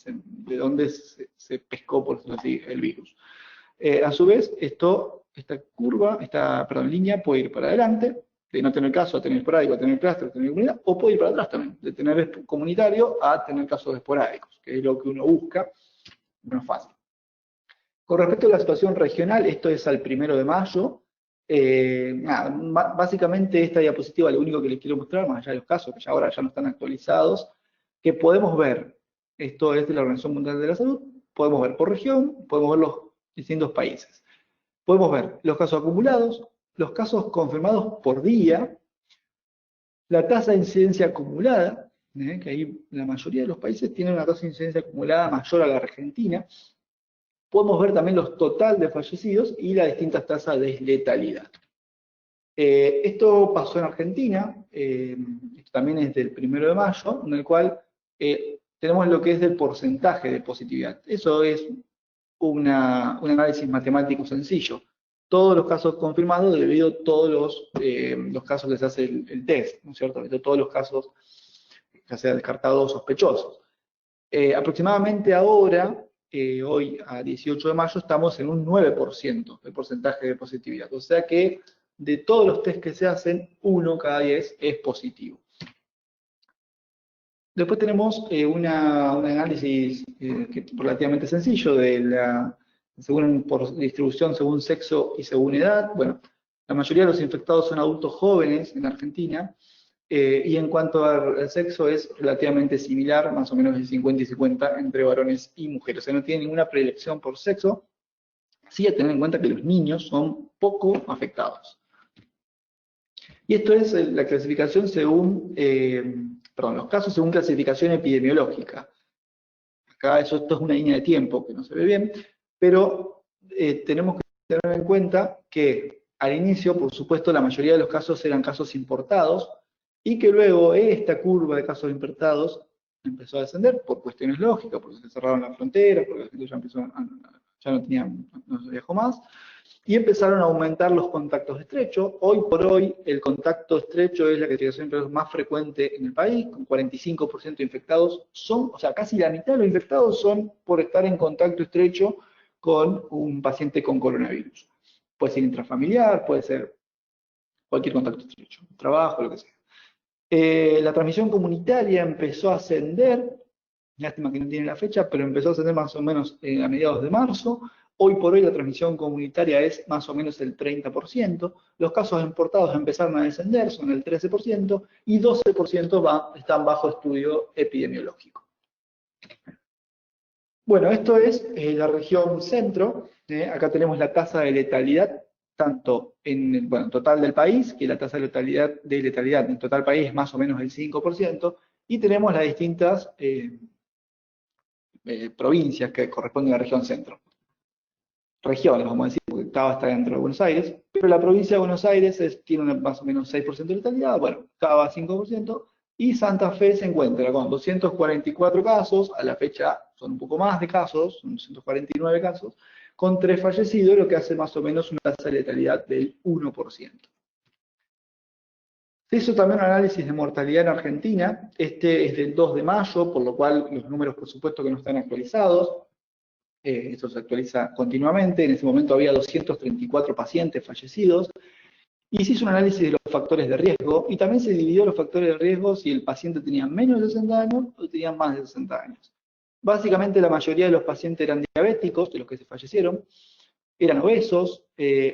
se pescó, por decirlo así, el virus. A su vez, esta curva, línea puede ir para adelante, de no tener caso a tener esporádico, a tener clúster, a tener comunidad, o puede ir para atrás también, de tener comunitario a tener casos esporádicos, que es lo que uno busca, no es fácil. Con respecto a la situación regional, esto es al 1 de mayo. Básicamente esta diapositiva lo único que les quiero mostrar, más allá de los casos que ya ahora ya no están actualizados, que podemos ver, esto es de la Organización Mundial de la Salud, podemos ver por región, podemos ver los distintos países. Podemos ver los casos acumulados, los casos confirmados por día, la tasa de incidencia acumulada, que ahí la mayoría de los países tienen una tasa de incidencia acumulada mayor a la Argentina. Podemos ver también los total de fallecidos y las distintas tasas de letalidad. Esto pasó en Argentina, esto también es del 1 de mayo, en el cual tenemos lo que es del porcentaje de positividad. Eso es un análisis matemático sencillo. Todos los casos confirmados debido a todos los casos que se hace el test, ¿no es cierto? De todos los casos, ya sea descartados o sospechosos. Aproximadamente ahora, hoy a 18 de mayo, estamos en un 9% de porcentaje de positividad. O sea que de todos los test que se hacen, 1 cada 10 es positivo. Después tenemos un análisis relativamente sencillo por distribución según sexo y según edad. Bueno, la mayoría de los infectados son adultos jóvenes en Argentina, y en cuanto al sexo es relativamente similar, más o menos de 50 y 50 entre varones y mujeres. O sea, no tiene ninguna predilección por sexo. Sí, a tener en cuenta que los niños son poco afectados. Y esto es la clasificación según, los casos según clasificación epidemiológica. Acá esto es una línea de tiempo que no se ve bien, pero tenemos que tener en cuenta que al inicio, por supuesto, la mayoría de los casos eran casos importados, y que luego esta curva de casos importados empezó a descender por cuestiones lógicas, porque se cerraron las fronteras, porque la gente no se viajó más, y empezaron a aumentar los contactos estrechos. Hoy por hoy, el contacto estrecho es la clasificación más frecuente en el país, con 45% de infectados o sea, casi la mitad de los infectados son por estar en contacto estrecho con un paciente con coronavirus. Puede ser intrafamiliar, puede ser cualquier contacto estrecho, trabajo, lo que sea. La transmisión comunitaria empezó a ascender, lástima que no tiene la fecha, pero empezó a ascender más o menos a mediados de marzo. Hoy por hoy la transmisión comunitaria es más o menos el 30%, los casos importados empezaron a descender, son el 13%, y 12% están bajo estudio epidemiológico. Bueno, esto es la región centro. Acá tenemos la tasa de letalidad, tanto en el total del país, que la tasa de letalidad en total país es más o menos el 5%, y tenemos las distintas provincias que corresponden a la región centro. Regiones, vamos a decir, porque Cava está dentro de Buenos Aires, pero la provincia de Buenos Aires tiene más o menos 6% de letalidad, bueno, Cava 5%, y Santa Fe se encuentra con 244 casos, a la fecha son un poco más de casos, son 249 casos, con 3 fallecidos, lo que hace más o menos una tasa de letalidad del 1%. Se hizo también un análisis de mortalidad en Argentina, este es del 2 de mayo, por lo cual los números por supuesto que no están actualizados. Esto se actualiza continuamente. En ese momento había 234 pacientes fallecidos. Y se hizo un análisis de los factores de riesgo y también se dividió los factores de riesgo si el paciente tenía menos de 60 años o tenía más de 60 años. Básicamente la mayoría de los pacientes eran diabéticos, de los que se fallecieron, eran obesos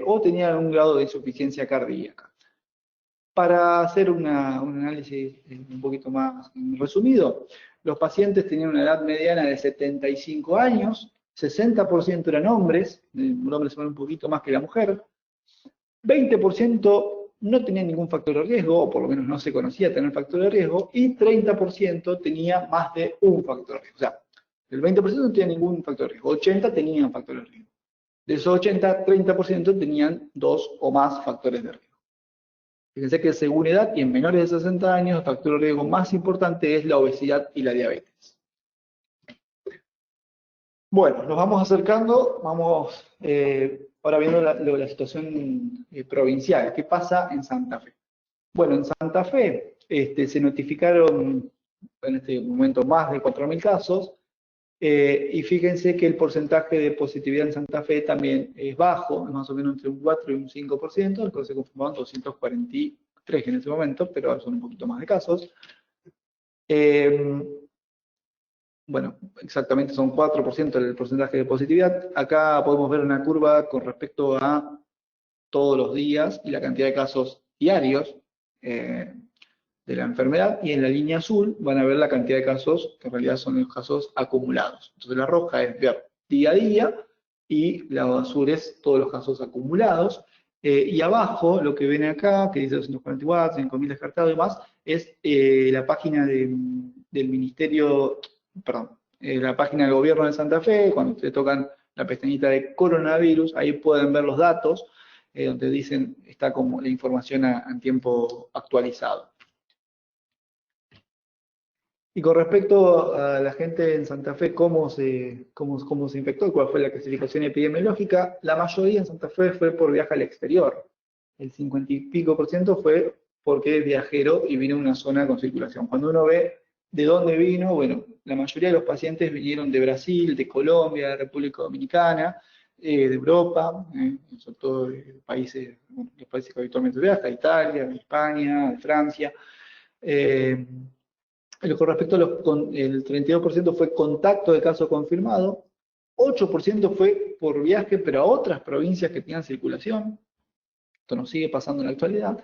o tenían un grado de insuficiencia cardíaca. Para hacer un análisis un poquito más resumido, los pacientes tenían una edad mediana de 75 años, 60% eran hombres, el hombre se muere un poquito más que la mujer, 20% no tenía ningún factor de riesgo, o por lo menos no se conocía tener factor de riesgo, y 30% tenía más de un factor de riesgo. O sea, el 20% no tenía ningún factor de riesgo, 80% tenían factor de riesgo. De esos 80, 30% tenían 2 o más factores de riesgo. Fíjense que según edad y en menores de 60 años, el factor de riesgo más importante es la obesidad y la diabetes. Bueno, nos vamos acercando, vamos ahora viendo la situación provincial. ¿Qué pasa en Santa Fe? Bueno, en Santa Fe se notificaron en este momento más de 4.000 casos y fíjense que el porcentaje de positividad en Santa Fe también es bajo, es más o menos entre un 4 y un 5%, el cual se confirmaron 243 en ese momento, pero son un poquito más de casos. Bueno, exactamente son 4% el porcentaje de positividad. Acá podemos ver una curva con respecto a todos los días y la cantidad de casos diarios de la enfermedad. Y en la línea azul van a ver la cantidad de casos, que en realidad son los casos acumulados. Entonces la roja es ver día a día y la azul es todos los casos acumulados. Y abajo, lo que ven acá, que dice 244, 5.000 descartados y demás, es la página del Ministerio, perdón, la página del gobierno de Santa Fe. Cuando ustedes tocan la pestañita de coronavirus, ahí pueden ver los datos, donde dicen, está como la información en tiempo actualizado. Y con respecto a la gente en Santa Fe, cómo se infectó, cuál fue la clasificación epidemiológica, la mayoría en Santa Fe fue por viaje al exterior. El 50 y pico por ciento fue porque es viajero y vino a una zona con circulación. Cuando uno ve de dónde vino, bueno, la mayoría de los pacientes vinieron de Brasil, de Colombia, de República Dominicana, de Europa, sobre todo países, los países que habitualmente viaja, Italia, de España, de Francia. Con respecto a el 32% fue contacto de caso confirmado, 8% fue por viaje, pero a otras provincias que tenían circulación. Esto nos sigue pasando en la actualidad.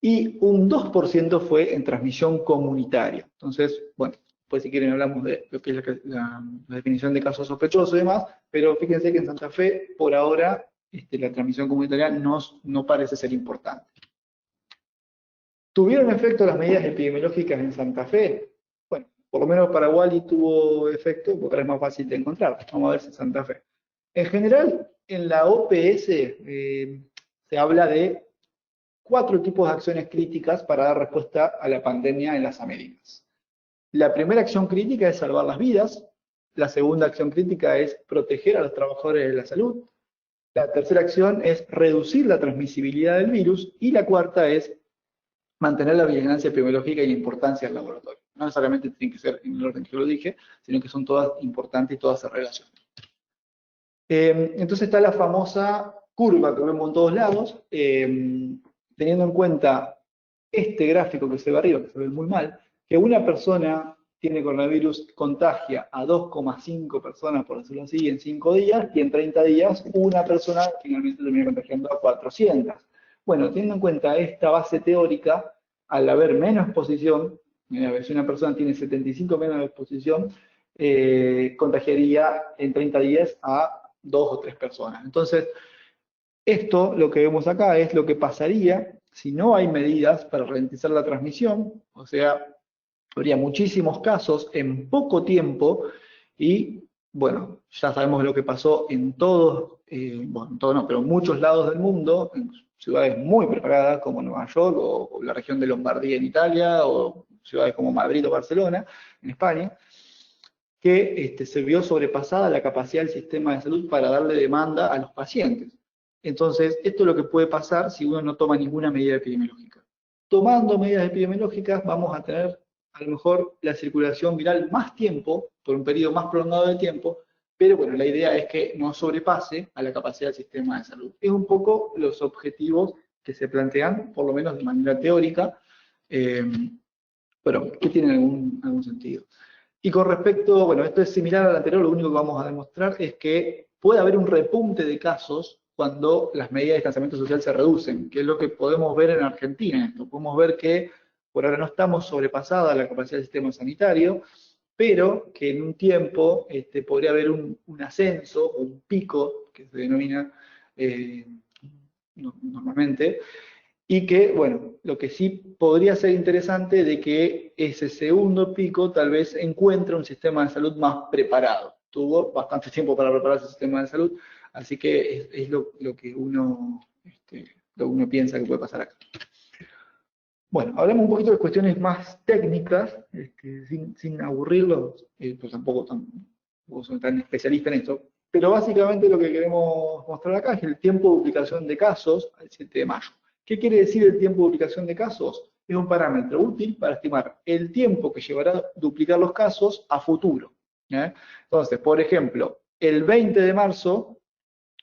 Y un 2% fue en transmisión comunitaria. Entonces, bueno, pues si quieren hablamos de lo que es la definición de caso sospechoso y demás, pero fíjense que en Santa Fe, por ahora, la transmisión comunitaria no parece ser importante. ¿Tuvieron efecto las medidas epidemiológicas en Santa Fe? Bueno, por lo menos para Wally tuvo efecto, porque ahora es más fácil de encontrar. Vamos a ver si en Santa Fe. En general, en la OPS se habla de 4 tipos de acciones críticas para dar respuesta a la pandemia en las Américas. La primera acción crítica es salvar las vidas. La segunda acción crítica es proteger a los trabajadores de la salud. La tercera acción es reducir la transmisibilidad del virus. Y la cuarta es mantener la vigilancia epidemiológica y la importancia del laboratorio. No necesariamente tiene que ser en el orden que yo lo dije, sino que son todas importantes y todas se relacionan. Entonces está la famosa curva que vemos en todos lados, teniendo en cuenta este gráfico que se ve arriba, que se ve muy mal, que una persona tiene coronavirus, contagia a 2,5 personas, por decirlo así, en 5 días, y en 30 días una persona finalmente termina contagiando a 400. Bueno, teniendo en cuenta esta base teórica, al haber menos exposición, si una persona tiene 75 menos de exposición, contagiaría en 30 días a 2 o 3 personas. Entonces, esto, lo que vemos acá, es lo que pasaría si no hay medidas para ralentizar la transmisión, o sea, habría muchísimos casos en poco tiempo y, bueno, ya sabemos lo que pasó en todos, bueno, en todos no, pero en muchos lados del mundo, en ciudades muy preparadas como Nueva York o la región de Lombardía en Italia o ciudades como Madrid o Barcelona en España, que se vio sobrepasada la capacidad del sistema de salud para darle demanda a los pacientes. Entonces, esto es lo que puede pasar si uno no toma ninguna medida epidemiológica. Tomando medidas epidemiológicas vamos a tener a lo mejor la circulación viral más tiempo, por un periodo más prolongado de tiempo, pero bueno, la idea es que no sobrepase a la capacidad del sistema de salud. Es un poco los objetivos que se plantean, por lo menos de manera teórica, eh, pero que tienen algún sentido. Y con respecto, bueno, esto es similar al anterior, lo único que vamos a demostrar es que puede haber un repunte de casos cuando las medidas de distanciamiento social se reducen, que es lo que podemos ver en Argentina en esto. Podemos ver que por ahora no estamos sobrepasada la capacidad del sistema sanitario, pero que en un tiempo podría haber un ascenso o un pico, que se denomina normalmente, y que, bueno, lo que sí podría ser interesante de que ese segundo pico tal vez encuentre un sistema de salud más preparado. Tuvo bastante tiempo para preparar ese sistema de salud, así que es lo que uno piensa que puede pasar acá. Bueno, hablemos un poquito de cuestiones más técnicas, sin aburrirlos, pues tampoco soy tan especialista en esto, pero básicamente lo que queremos mostrar acá es el tiempo de duplicación de casos al 7 de mayo. ¿Qué quiere decir el tiempo de duplicación de casos? Es un parámetro útil para estimar el tiempo que llevará a duplicar los casos a futuro. Entonces, por ejemplo, el 20 de marzo,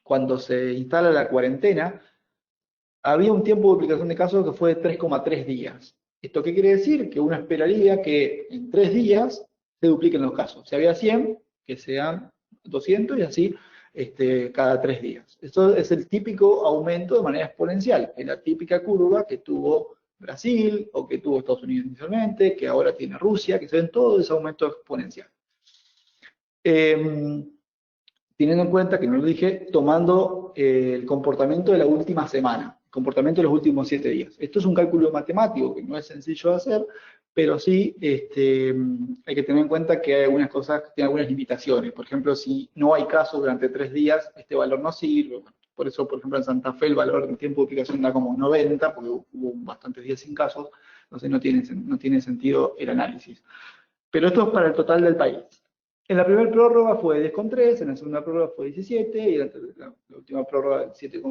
cuando se instala la cuarentena, había un tiempo de duplicación de casos que fue de 3,3 días. ¿Esto qué quiere decir? Que uno esperaría que en 3 días se dupliquen los casos. Si había 100, que sean 200 y así cada 3 días. Esto es el típico aumento de manera exponencial, es la típica curva que tuvo Brasil o que tuvo Estados Unidos inicialmente, que ahora tiene Rusia, que se ven todo ese aumento exponencial. Teniendo en cuenta, que no lo dije, tomando el comportamiento de la última semana, el comportamiento de los últimos 7 días. Esto es un cálculo matemático que no es sencillo de hacer, pero sí hay que tener en cuenta que hay algunas cosas que tienen algunas limitaciones. Por ejemplo, si no hay casos durante 3 días, este valor no sirve. Por eso, por ejemplo, en Santa Fe el valor del tiempo de aplicación da como 90, porque hubo bastantes días sin casos, entonces no tiene sentido el análisis. Pero esto es para el total del país. En la primera prórroga fue 10,3, en la segunda prórroga fue 17, y la última prórroga del 7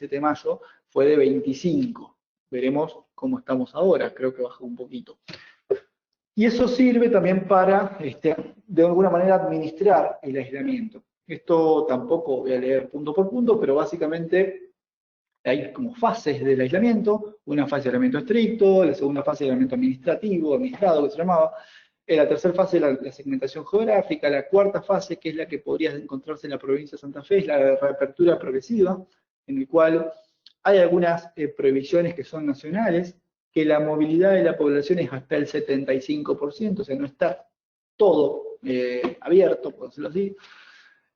de mayo fue de 25. Veremos cómo estamos ahora, creo que bajó un poquito. Y eso sirve también para, de alguna manera, administrar el aislamiento. Esto tampoco voy a leer punto por punto, pero básicamente hay como fases del aislamiento, una fase de aislamiento estricto, la segunda fase de aislamiento administrado, que se llamaba, la tercera fase la segmentación geográfica, la cuarta fase, que es la que podría encontrarse en la provincia de Santa Fe, es la reapertura progresiva, en el cual hay algunas prohibiciones que son nacionales, que la movilidad de la población es hasta el 75%, o sea, no está todo abierto, por decirlo así.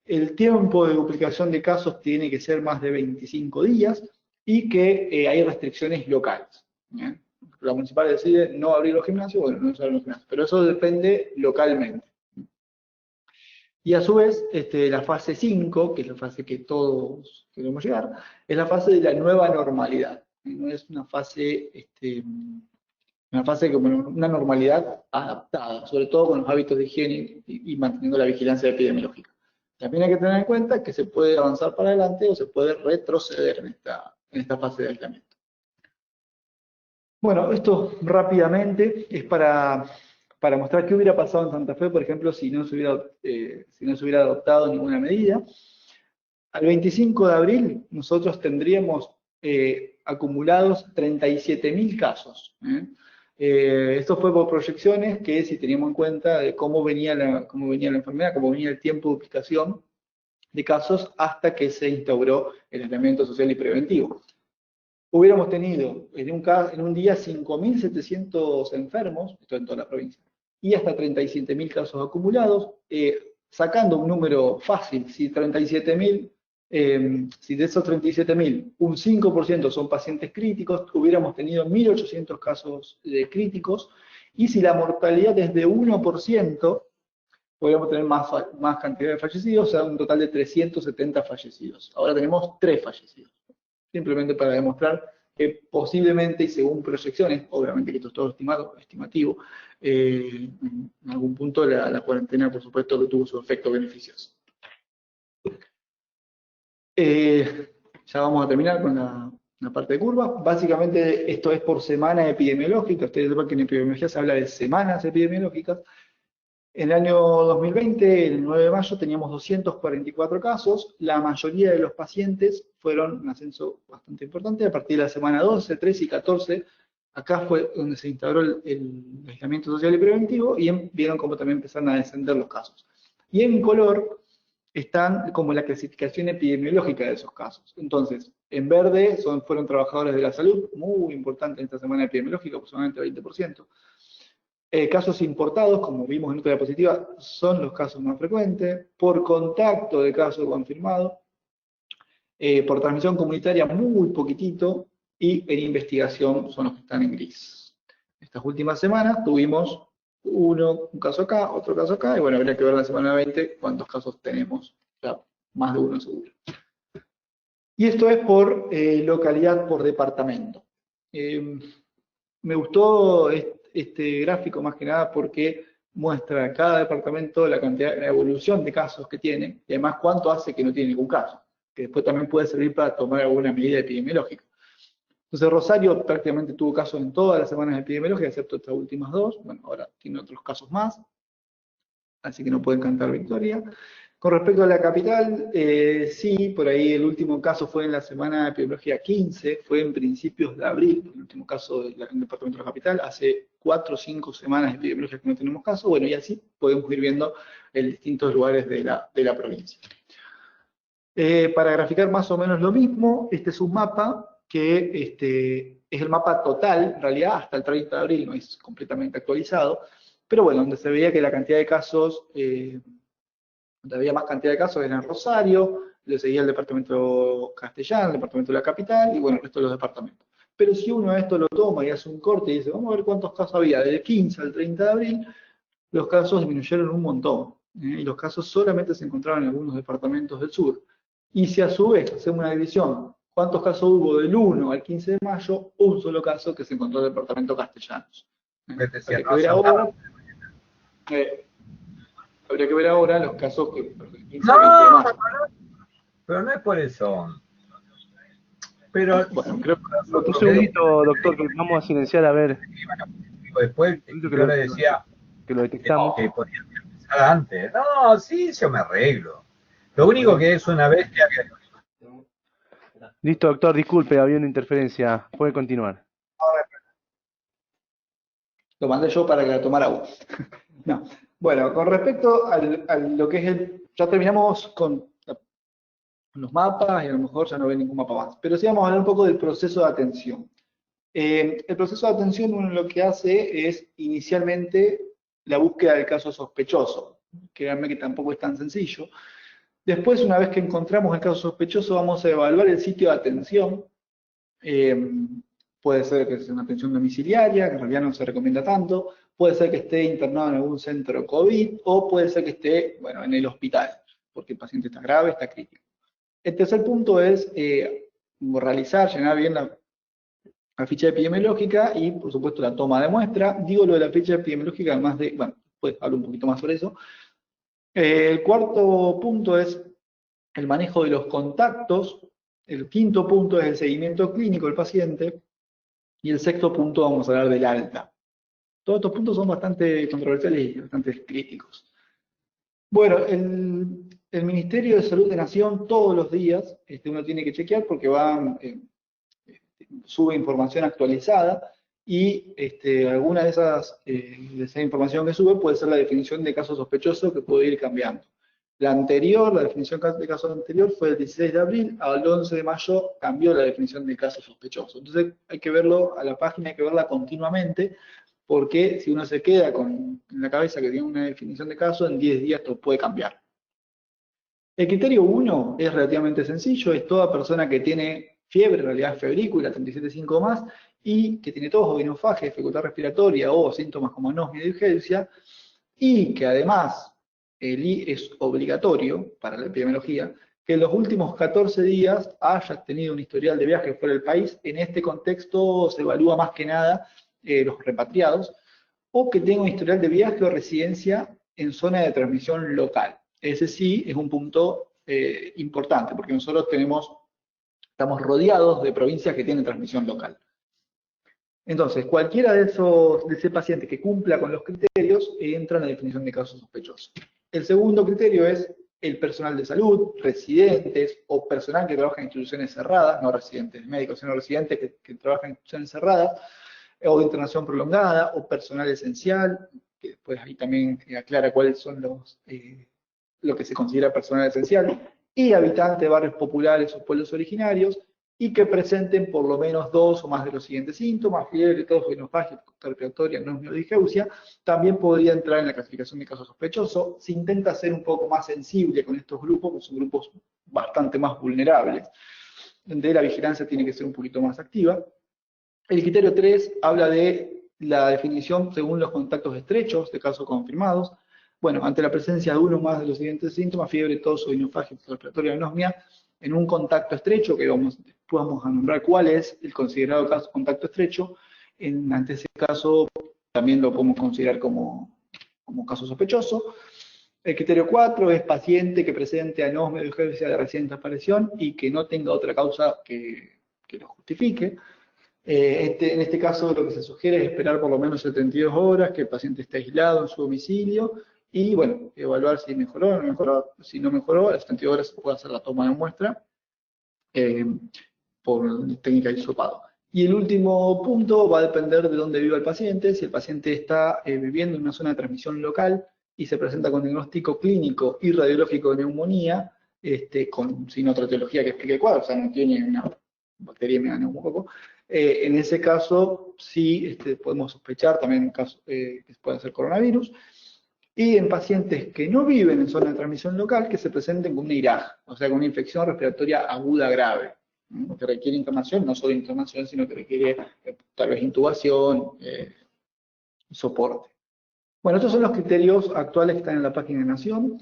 El tiempo de duplicación de casos tiene que ser más de 25 días y que hay restricciones locales. ¿Bien? La municipal decide no abrir los gimnasios, bueno, no se abren los gimnasios, pero eso depende localmente. Y a su vez, la fase 5, que es la fase que todos queremos llegar, es la fase de la nueva normalidad. No es una fase, como una normalidad adaptada, sobre todo con los hábitos de higiene y manteniendo la vigilancia epidemiológica. También hay que tener en cuenta que se puede avanzar para adelante o se puede retroceder en esta fase de aislamiento. Bueno, esto rápidamente es para mostrar qué hubiera pasado en Santa Fe, por ejemplo, si no se hubiera adoptado ninguna medida. Al 25 de abril nosotros tendríamos acumulados 37.000 casos. Esto fue por proyecciones que si teníamos en cuenta de cómo venía la enfermedad, cómo venía el tiempo de duplicación de casos hasta que se instauró el aislamiento social y preventivo. Hubiéramos tenido en un día 5.700 enfermos, esto en toda la provincia, y hasta 37.000 casos acumulados, sacando un número fácil, si 37.000, si de esos 37.000, un 5% son pacientes críticos, hubiéramos tenido 1.800 casos críticos, y si la mortalidad es de 1%, podríamos tener más cantidad de fallecidos, o sea, un total de 370 fallecidos. Ahora tenemos 3 fallecidos. Simplemente para demostrar que posiblemente, y según proyecciones, obviamente que esto es todo estimativo, en algún punto la cuarentena, por supuesto, que tuvo su efecto beneficioso. Ya vamos a terminar con la parte de curva. Básicamente esto es por semana epidemiológica. Ustedes saben que en epidemiología se habla de semanas epidemiológicas. En el año 2020, el 9 de mayo, teníamos 244 casos. La mayoría de los pacientes fueron un ascenso bastante importante a partir de la semana 12, 13 y 14. Acá fue donde se instauró el aislamiento social y preventivo y vieron cómo también empezaron a descender los casos. Y en color están como la clasificación epidemiológica de esos casos. Entonces, en verde fueron trabajadores de la salud, muy importante en esta semana epidemiológica, aproximadamente 20%. Casos importados, como vimos en otra diapositiva, son los casos más frecuentes. Por contacto de caso confirmado. Por transmisión comunitaria, muy poquitito. Y en investigación son los que están en gris. Estas últimas semanas tuvimos un caso acá, otro caso acá, y bueno, habría que ver la semana 20 cuántos casos tenemos. Ya, más de uno seguro. Y esto es por localidad, por departamento. Me gustó este gráfico más que nada porque muestra cada departamento la evolución de casos que tiene y además cuánto hace que no tiene ningún caso, que después también puede servir para tomar alguna medida epidemiológica. Entonces Rosario prácticamente tuvo casos en todas las semanas epidemiológicas, excepto estas últimas dos. Bueno, ahora tiene otros casos más, así que no pueden cantar victoria. Con respecto a la capital, sí, por ahí el último caso fue en la semana de epidemiología 15, fue en principios de abril, el último caso del departamento de la capital, hace 4 o 5 semanas de epidemiología que no tenemos caso, bueno, y así podemos ir viendo en distintos lugares de la provincia. Para graficar más o menos lo mismo, este es un mapa que es el mapa total, en realidad hasta el 30 de abril, no es completamente actualizado, pero bueno, donde se veía que la cantidad de casos, donde había más cantidad de casos era en Rosario, le seguía el departamento castellano, el departamento de la capital, y bueno, el resto de los departamentos. Pero si uno a esto lo toma y hace un corte y dice, vamos a ver cuántos casos había, del 15 al 30 de abril, los casos disminuyeron un montón, y los casos solamente se encontraban en algunos departamentos del sur. Y si a su vez hacemos una división, ¿cuántos casos hubo del 1 al 15 de mayo? Un solo caso que se encontró en el departamento Castellanos. Decía, no hacen nada. Habría que ver ahora los casos que del 15 No, al 20 de mayo. pero no es por eso. Pero bueno, creo Un segundito, doctor, que vamos a silenciar a ver. después Que yo le decía que lo detectamos. que podía empezar antes. No, sí, yo me arreglo. Lo único que es una bestia que... Listo, doctor, disculpe, había una interferencia. Puede continuar. Lo mandé yo para que la tomara vos. No. Bueno, con respecto a lo que es ya terminamos con los mapas y a lo mejor ya no ven ningún mapa más. Pero sí vamos a hablar un poco del proceso de atención. El proceso de atención uno lo que hace es inicialmente la búsqueda del caso sospechoso. Créanme que tampoco es tan sencillo. Después, una vez que encontramos el caso sospechoso, vamos a evaluar el sitio de atención. Puede ser que sea una atención domiciliaria, que en realidad no se recomienda tanto. Puede ser que esté internado en algún centro COVID, o puede ser que esté, bueno, en el hospital, porque el paciente está grave, está crítico. El tercer punto es realizar, llenar bien la ficha epidemiológica y, por supuesto, la toma de muestra. Digo lo de la ficha epidemiológica, además de, bueno, después hablo un poquito más sobre eso. El cuarto punto es el manejo de los contactos. El quinto punto es el seguimiento clínico del paciente. Y el sexto punto vamos a hablar del alta. Todos estos puntos son bastante controversiales y bastante críticos. Bueno, el Ministerio de Salud de Nación todos los días uno tiene que chequear porque sube información actualizada y alguna de esa información que sube puede ser la definición de caso sospechoso que puede ir cambiando. La definición de caso anterior fue el 16 de abril, al 11 de mayo cambió la definición de caso sospechoso. Entonces hay que verlo a la página, hay que verla continuamente, porque si uno se queda en la cabeza que tiene una definición de caso, en 10 días esto puede cambiar. El criterio 1 es relativamente sencillo, es toda persona que tiene fiebre, en realidad febrícula, 37,5 más, y que tiene tos o inofagia, dificultad respiratoria o síntomas como anosmia y urgencia, y que además es obligatorio para la epidemiología que en los últimos 14 días hayas tenido un historial de viaje fuera del país. En este contexto se evalúa más que nada los repatriados, o que tenga un historial de viaje o residencia en zona de transmisión local. Ese sí es un punto importante, porque nosotros estamos rodeados de provincias que tienen transmisión local. Entonces, cualquiera de ese paciente que cumpla con los criterios entra en la definición de caso sospechoso. El segundo criterio es el personal de salud, residentes o personal que trabaja en instituciones cerradas, no residentes médicos, sino residentes que trabajan en instituciones cerradas, o de internación prolongada, o personal esencial, que después ahí también aclara cuáles son lo que se considera personal esencial, y habitantes de barrios populares o pueblos originarios, y que presenten por lo menos 2 o más de los siguientes síntomas: fiebre, tos, enofagia, respiratoria, anosmia o digeusia. También podría entrar en la clasificación de caso sospechoso. Se intenta ser un poco más sensible con estos grupos, porque son grupos bastante más vulnerables, donde la vigilancia tiene que ser un poquito más activa. El criterio 3 habla de la definición según los contactos estrechos de casos confirmados. Bueno, ante la presencia de uno o más de los siguientes síntomas: fiebre, tos, enofagia, respiratoria, anosmia, en un contacto estrecho, que después vamos a nombrar cuál es el considerado caso contacto estrecho, ante ese caso también lo podemos considerar como caso sospechoso. El criterio 4 es paciente que presente anosmia de urgencia de reciente aparición y que no tenga otra causa que lo justifique. En este caso lo que se sugiere es esperar por lo menos 72 horas, que el paciente esté aislado en su domicilio y, bueno, evaluar si mejoró o no mejoró. Si no mejoró, a las 72 horas se puede hacer la toma de muestra por técnica de hisopado. Y el último punto va a depender de dónde viva el paciente. Si el paciente está viviendo en una zona de transmisión local y se presenta con diagnóstico clínico y radiológico de neumonía, sin otra etiología que explique el cuadro, o sea, no tiene una bacteriemia neumococo, en ese caso sí podemos sospechar también en caso que pueda ser coronavirus. Y en pacientes que no viven en zona de transmisión local, que se presenten con una IRAG, o sea, con una infección respiratoria aguda grave, que requiere internación, no solo internación, sino que requiere tal vez intubación, soporte. Bueno, estos son los criterios actuales que están en la página de Nación.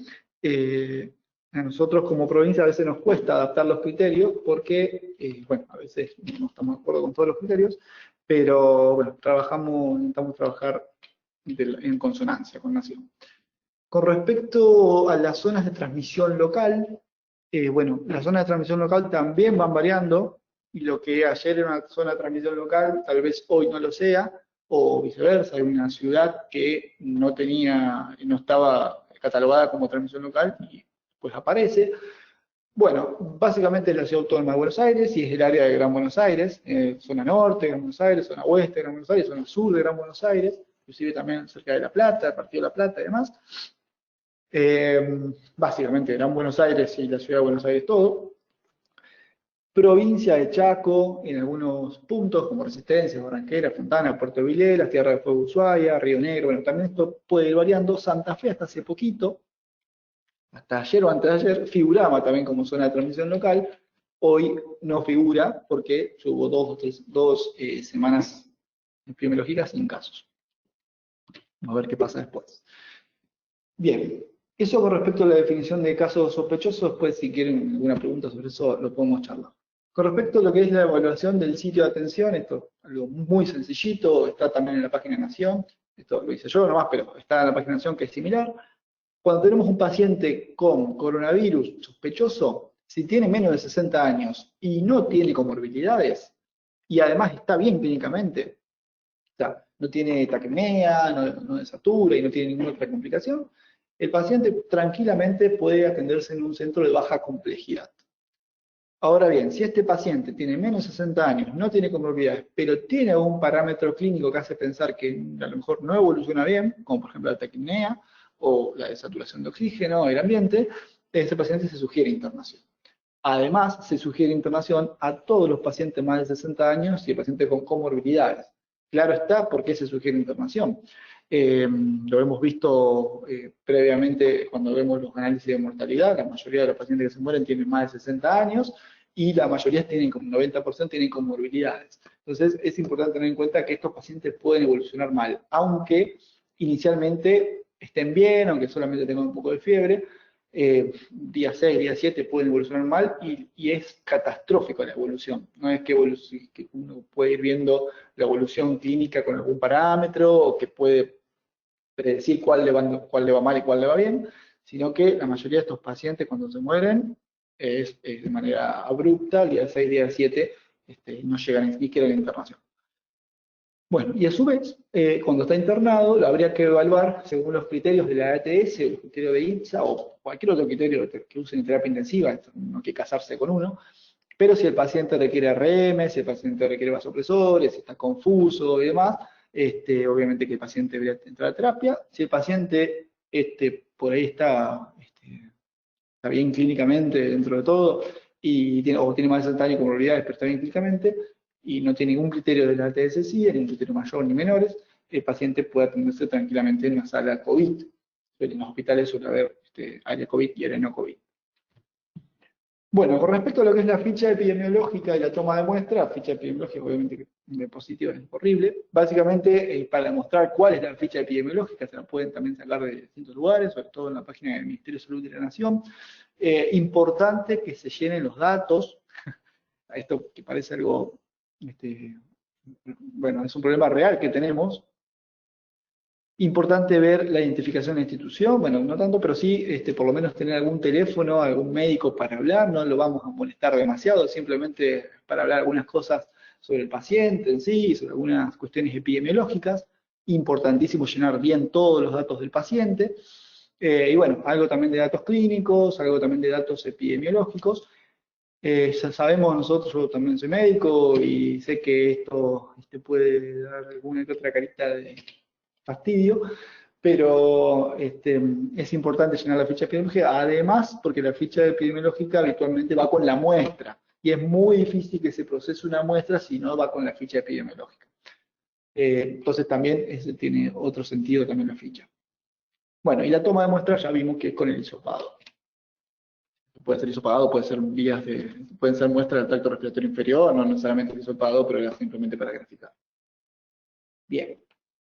A nosotros como provincia a veces nos cuesta adaptar los criterios porque, bueno, a veces no estamos de acuerdo con todos los criterios, pero bueno, intentamos trabajar en consonancia con Nación. Con respecto a las zonas de transmisión local, bueno, las zonas de transmisión local también van variando, y lo que ayer era una zona de transmisión local, tal vez hoy no lo sea, o viceversa. Hay una ciudad que no estaba catalogada como transmisión local y pues aparece. Bueno, básicamente es la ciudad autónoma de Buenos Aires y es el área de Gran Buenos Aires, zona norte de Gran Buenos Aires, zona oeste de Gran Buenos Aires, zona sur de Gran Buenos Aires, inclusive también cerca de La Plata, el Partido de La Plata y demás. Básicamente Gran Buenos Aires y la ciudad de Buenos Aires todo. Provincia de Chaco, en algunos puntos como Resistencia, Barranquera, Fontana, Puerto Vilelas, Tierra del Fuego, Ushuaia, Río Negro. Bueno, también esto puede ir variando. Santa Fe hasta hace poquito, hasta ayer o antes de ayer, figuraba también como zona de transmisión local. Hoy no figura porque hubo dos semanas epidemiológicas sin casos. Vamos a ver qué pasa después. Bien, eso con respecto a la definición de casos sospechosos. Después, si quieren alguna pregunta sobre eso, lo podemos charlar. Con respecto a lo que es la evaluación del sitio de atención, esto es algo muy sencillito, está también en la página de Nación. Esto lo hice yo nomás, pero está en la página de Nación, que es similar. Cuando tenemos un paciente con coronavirus sospechoso, si tiene menos de 60 años y no tiene comorbilidades, y además está bien clínicamente, o sea, no tiene taquipnea, no desatura y no tiene ninguna otra complicación, el paciente tranquilamente puede atenderse en un centro de baja complejidad. Ahora bien, si este paciente tiene menos de 60 años, no tiene comorbilidades, pero tiene algún parámetro clínico que hace pensar que a lo mejor no evoluciona bien, como por ejemplo la taquipnea o la desaturación de oxígeno del ambiente, este paciente se sugiere internación. Además, se sugiere internación a todos los pacientes más de 60 años y el paciente con comorbilidades. Claro está, ¿por qué se sugiere internación? Lo hemos visto previamente cuando vemos los análisis de mortalidad. La mayoría de los pacientes que se mueren tienen más de 60 años y la mayoría tienen, como 90%, tienen comorbilidades. Entonces es importante tener en cuenta que estos pacientes pueden evolucionar mal, aunque inicialmente estén bien, aunque solamente tengan un poco de fiebre. Día 6, día 7 pueden evolucionar mal y es catastrófico la evolución. No es que uno puede ir viendo la evolución clínica con algún parámetro o que puede predecir cuál le va mal y cuál le va bien, sino que la mayoría de estos pacientes cuando se mueren es de manera abrupta. Día 6, día 7 no llegan ni siquiera a la internación. Bueno, y a su vez, cuando está internado, lo habría que evaluar según los criterios de la ATS, el criterio de INSA o cualquier otro criterio que usen en terapia intensiva, esto no hay que casarse con uno, pero si el paciente requiere RM, si el paciente requiere vasopresores, si está confuso y demás, obviamente que el paciente debería entrar a terapia. Si el paciente por ahí está bien clínicamente dentro de todo, o tiene más de 60 años con comorbilidades, pero está bien clínicamente, y no tiene ningún criterio de la TSC, ningún criterio mayor ni menores, el paciente puede atenderse tranquilamente en una sala COVID. En los hospitales suele haber área COVID y área no COVID. Bueno, con respecto a lo que es la ficha epidemiológica y la toma de muestra, ficha epidemiológica obviamente que de positiva es horrible. Básicamente, para demostrar cuál es la ficha epidemiológica, se la pueden también sacar de distintos lugares, sobre todo en la página del Ministerio de Salud de la Nación. Importante que se llenen los datos. Esto que parece algo, bueno, es un problema real que tenemos. Importante ver la identificación de la institución, bueno, no tanto, pero sí por lo menos tener algún teléfono, algún médico para hablar, no lo vamos a molestar demasiado, simplemente para hablar algunas cosas sobre el paciente en sí, sobre algunas cuestiones epidemiológicas. Importantísimo llenar bien todos los datos del paciente. Y bueno, algo también de datos clínicos, algo también de datos epidemiológicos. Ya sabemos nosotros, yo también soy médico y sé que esto puede dar alguna que otra carita de fastidio, pero es importante llenar la ficha epidemiológica, además porque la ficha epidemiológica habitualmente va con la muestra, y es muy difícil que se procese una muestra si no va con la ficha epidemiológica. Entonces también tiene otro sentido también la ficha. Bueno, y la toma de muestra ya vimos que es con el hisopado. Puede ser hisopado, pueden ser muestras del tracto respiratorio inferior, no necesariamente el hisopado, pero era simplemente para graficar. Bien.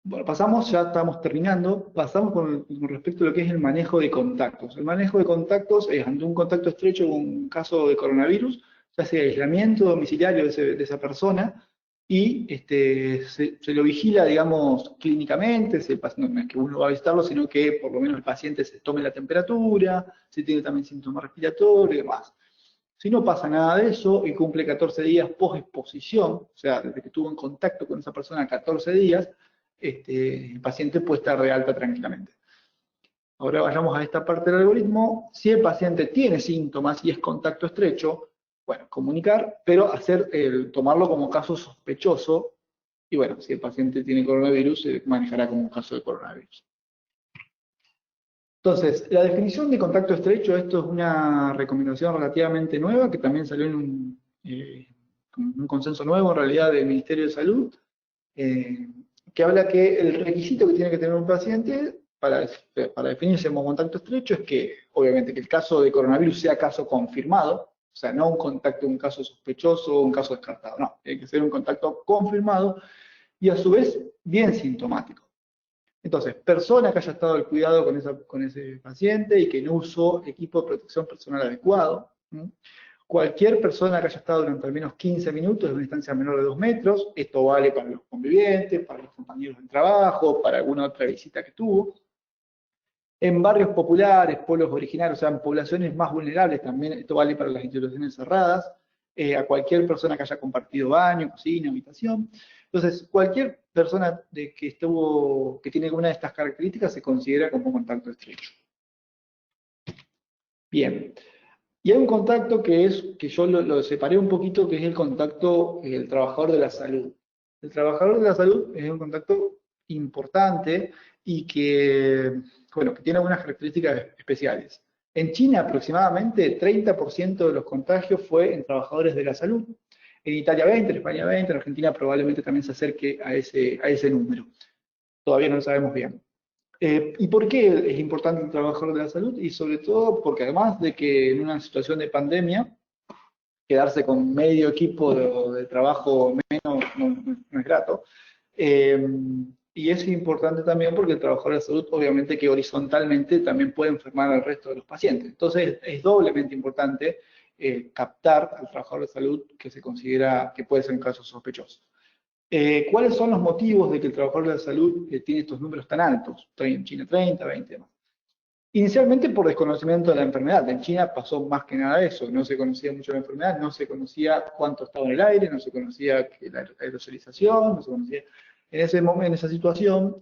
Bueno, ya estamos terminando, pasamos con respecto a lo que es el manejo de contactos. El manejo de contactos es ante un contacto estrecho con un caso de coronavirus, se hace aislamiento domiciliario de esa persona y se lo vigila, digamos, clínicamente, no es que uno va a visitarlo, sino que por lo menos el paciente se tome la temperatura, si tiene también síntomas respiratorios y demás. Si no pasa nada de eso y cumple 14 días post-exposición, o sea, desde que estuvo en contacto con esa persona 14 días, el paciente puede estar de alta tranquilamente. Ahora vayamos a esta parte del algoritmo. Si el paciente tiene síntomas y es contacto estrecho, bueno, comunicar, pero tomarlo como caso sospechoso. Y bueno, si el paciente tiene coronavirus, se manejará como un caso de coronavirus. Entonces, la definición de contacto estrecho, esto es una recomendación relativamente nueva, que también salió en un consenso nuevo, en realidad, del Ministerio de Salud, que habla que el requisito que tiene que tener un paciente para definirse como contacto estrecho es que, obviamente, que el caso de coronavirus sea caso confirmado, o sea, no un caso sospechoso o un caso descartado, no, tiene que ser un contacto confirmado y a su vez bien sintomático. Entonces, persona que haya estado al cuidado con ese paciente y que no usó equipo de protección personal adecuado. Cualquier persona que haya estado durante al menos 15 minutos en una distancia menor de 2 metros, esto vale para los convivientes, para los compañeros del trabajo, para alguna otra visita que tuvo. En barrios populares, pueblos originarios, o sea, en poblaciones más vulnerables, también esto vale para las instituciones cerradas, a cualquier persona que haya compartido baño, cocina, habitación. Entonces, cualquier persona que tiene alguna de estas características se considera como contacto estrecho. Bien. Y hay un contacto que yo lo separé un poquito, que es el contacto del trabajador de la salud. El trabajador de la salud es un contacto importante y que tiene algunas características especiales. En China aproximadamente 30% de los contagios fue en trabajadores de la salud. En Italia 20, en España 20, en Argentina probablemente también se acerque a ese número. Todavía no lo sabemos bien. ¿Y por qué es importante el trabajador de la salud? Y sobre todo porque además de que en una situación de pandemia, quedarse con medio equipo de trabajo menos no es grato. Y es importante también porque el trabajador de la salud, obviamente que horizontalmente también puede enfermar al resto de los pacientes. Entonces es doblemente importante captar al trabajador de salud que se considera que puede ser un caso sospechoso. ¿Cuáles son los motivos de que el trabajador de la salud tiene estos números tan altos? En China 30, 20 demás. Inicialmente por desconocimiento de la enfermedad. En China pasó más que nada eso. No se conocía mucho la enfermedad, no se conocía cuánto estaba en el aire, no se conocía la aerosolización, no se conocía. En ese momento, en esa situación,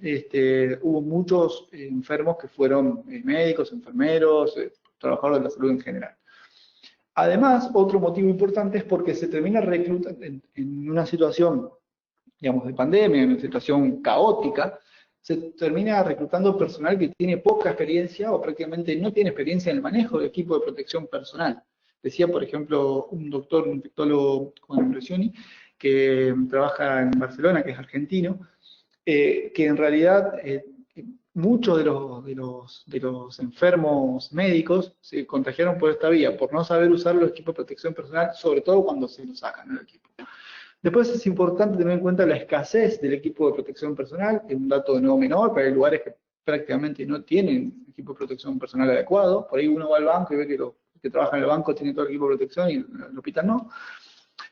hubo muchos enfermos que fueron médicos, enfermeros, trabajadores de la salud en general. Además, otro motivo importante es porque se termina reclutando en una situación, digamos, de pandemia, en una situación caótica, se termina reclutando personal que tiene poca experiencia o prácticamente no tiene experiencia en el manejo del equipo de protección personal. Decía, por ejemplo, un doctor, un infectólogo con impresión que trabaja en Barcelona, que es argentino, que en realidad muchos de los enfermos médicos se contagiaron por esta vía, por no saber usar los equipos de protección personal, sobre todo cuando se los sacan del equipo. Después es importante tener en cuenta la escasez del equipo de protección personal, que es un dato no menor, pero hay lugares que prácticamente no tienen equipo de protección personal adecuado. Por ahí uno va al banco y ve que los que trabajan en el banco tienen todo el equipo de protección y el hospital no.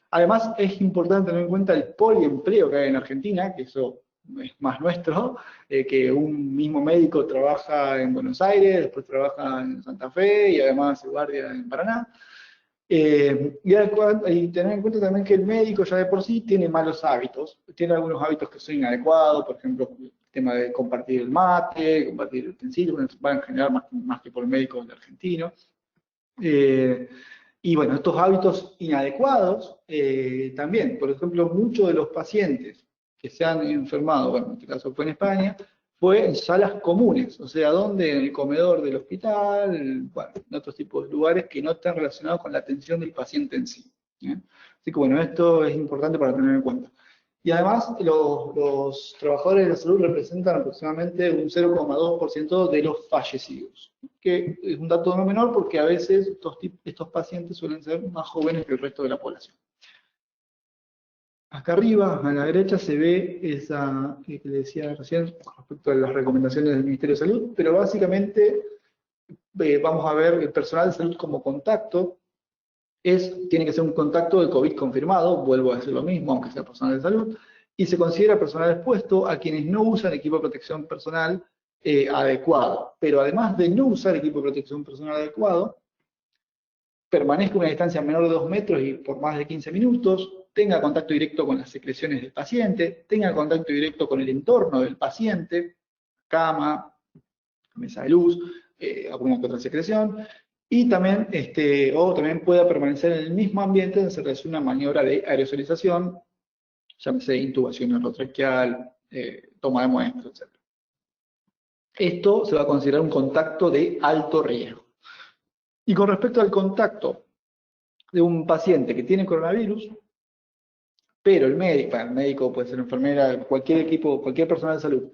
Además, es importante tener en cuenta el poliempleo que hay en Argentina, que eso es más nuestro, que un mismo médico trabaja en Buenos Aires, después trabaja en Santa Fe y además se guardia en Paraná. Y tener en cuenta también que el médico ya de por sí tiene malos hábitos, tiene algunos hábitos que son inadecuados, por ejemplo, el tema de compartir el mate, compartir utensilios, va en general más que por el médico del argentino. Y bueno, estos hábitos inadecuados también, por ejemplo, muchos de los pacientes que se han enfermado, bueno, en este caso fue en España, fue en salas comunes, o sea, donde en el comedor del hospital, bueno, en otros tipos de lugares que no están relacionados con la atención del paciente en sí. ¿Eh? Así que bueno, esto es importante para tener en cuenta. Y además, los trabajadores de la salud representan aproximadamente un 0,2% de los fallecidos, que es un dato no menor porque a veces estos pacientes suelen ser más jóvenes que el resto de la población. Acá arriba, a la derecha, se ve esa que le decía recién respecto a las recomendaciones del Ministerio de Salud, pero básicamente vamos a ver el personal de salud como contacto. Tiene que ser un contacto de COVID confirmado, vuelvo a decir lo mismo, aunque sea personal de salud, y se considera personal expuesto a quienes no usan equipo de protección personal adecuado. Pero además de no usar equipo de protección personal adecuado, permanezca a una distancia menor de 2 metros y por más de 15 minutos, tenga contacto directo con las secreciones del paciente, tenga contacto directo con el entorno del paciente, cama, mesa de luz, alguna que otra secreción, y también, también pueda permanecer en el mismo ambiente donde se realiza una maniobra de aerosolización, llámese intubación endotraqueal, toma de muestras, etc. Esto se va a considerar un contacto de alto riesgo. Y con respecto al contacto de un paciente que tiene coronavirus, pero el médico puede ser enfermera, cualquier equipo, cualquier persona de salud,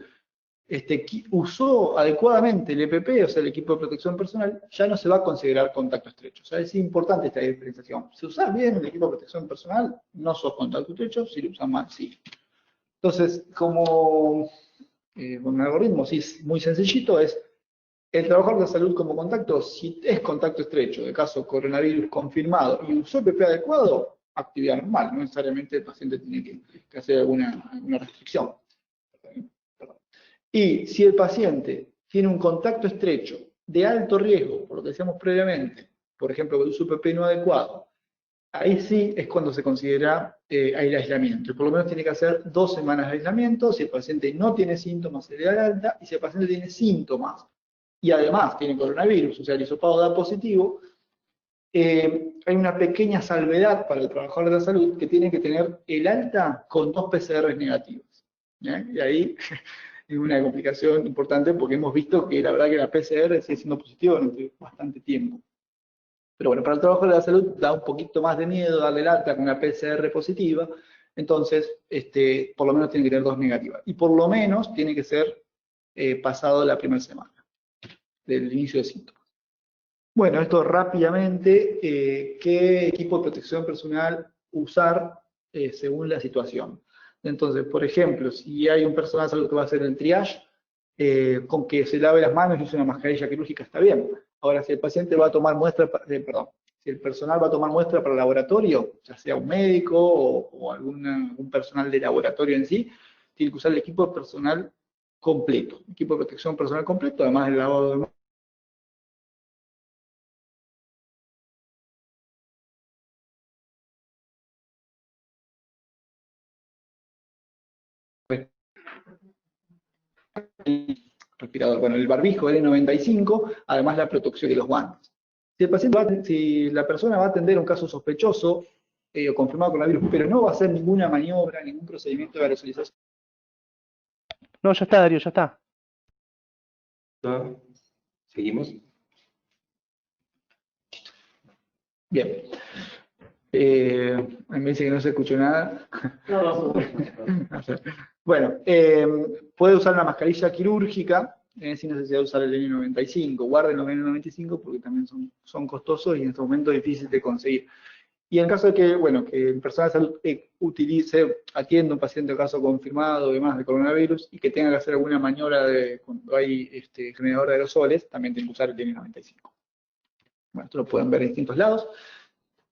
usó adecuadamente el EPP, o sea, el equipo de protección personal, ya no se va a considerar contacto estrecho. O sea, es importante esta diferenciación. Si usas bien el equipo de protección personal, no sos contacto estrecho, si lo usas mal, sí. Entonces, como un algoritmo sí, es muy sencillito, es el trabajador de salud como contacto, si es contacto estrecho, de caso coronavirus confirmado, y usó EPP adecuado, actividad normal, no necesariamente el paciente tiene que hacer alguna restricción. Y si el paciente tiene un contacto estrecho de alto riesgo, por lo que decíamos previamente, por ejemplo, con un UPP no adecuado, ahí sí es cuando se considera el aislamiento. Y por lo menos tiene que hacer 2 semanas de aislamiento. Si el paciente no tiene síntomas, se le da el alta. Y si el paciente tiene síntomas y además tiene coronavirus, o sea, el hisopado da positivo, hay una pequeña salvedad para el trabajador de la salud que tiene que tener el alta con 2 PCR negativas. Y ahí es una complicación importante porque hemos visto que la verdad que la PCR sigue siendo positiva durante bastante tiempo. Pero bueno, para el trabajo de la salud da un poquito más de miedo darle el alta con una PCR positiva, entonces por lo menos tiene que tener 2 negativas. Y por lo menos tiene que ser pasado la primera semana del inicio de síntomas. Bueno, esto rápidamente, ¿qué equipo de protección personal usar según la situación? Entonces, por ejemplo, si hay un personal de salud que va a hacer el triage, con que se lave las manos y use una mascarilla quirúrgica está bien. Ahora, si el paciente va a tomar muestra, si el personal va a tomar muestra para el laboratorio, ya sea un médico o algún personal de laboratorio en sí, tiene que usar el equipo personal completo, equipo de protección personal completo, además del lavado de manos. respirador, bueno, el barbijo N95, además la protección de los guantes. Si la persona va a atender un caso sospechoso o confirmado coronavirus, pero no va a hacer ninguna maniobra, ningún procedimiento de aerosolización. No, ya está, Darío, ya está. Seguimos. Bien. Me dice que no se escuchó nada. Bueno, puede usar una mascarilla quirúrgica sin necesidad de usar el N95. Guarden los N95 porque también son costosos y en este momento es difícil de conseguir. Y en caso de que, bueno, que el personal de salud atienda a un paciente caso confirmado, demás de coronavirus, y que tenga que hacer alguna maniobra cuando hay generador de aerosoles, también tiene que usar el N95. Bueno, esto lo pueden ver en distintos lados.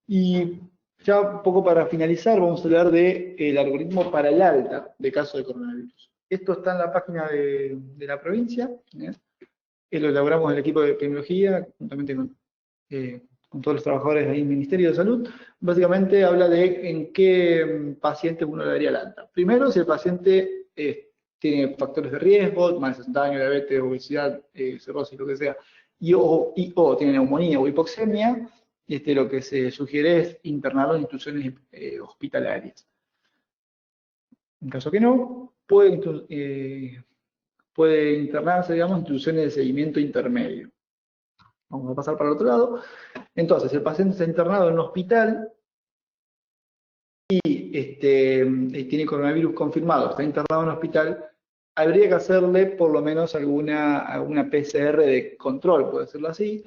Y ya un poco para finalizar, vamos a hablar del algoritmo para el alta de caso de coronavirus. Esto está en la página de la provincia, lo elaboramos el equipo de epidemiología, juntamente con todos los trabajadores del Ministerio de Salud. Básicamente habla de en qué paciente uno le daría el alta. Primero, si el paciente tiene factores de riesgo, más de 60 años, diabetes, obesidad, cirrosis, lo que sea, o tiene neumonía o hipoxemia, lo que se sugiere es internarlo en instituciones hospitalarias. En caso que no, puede internarse, digamos, en instituciones de seguimiento intermedio. Vamos a pasar para el otro lado. Entonces, el paciente está internado en un hospital y tiene coronavirus confirmado, está internado en un hospital, habría que hacerle por lo menos alguna PCR de control, puede decirlo así.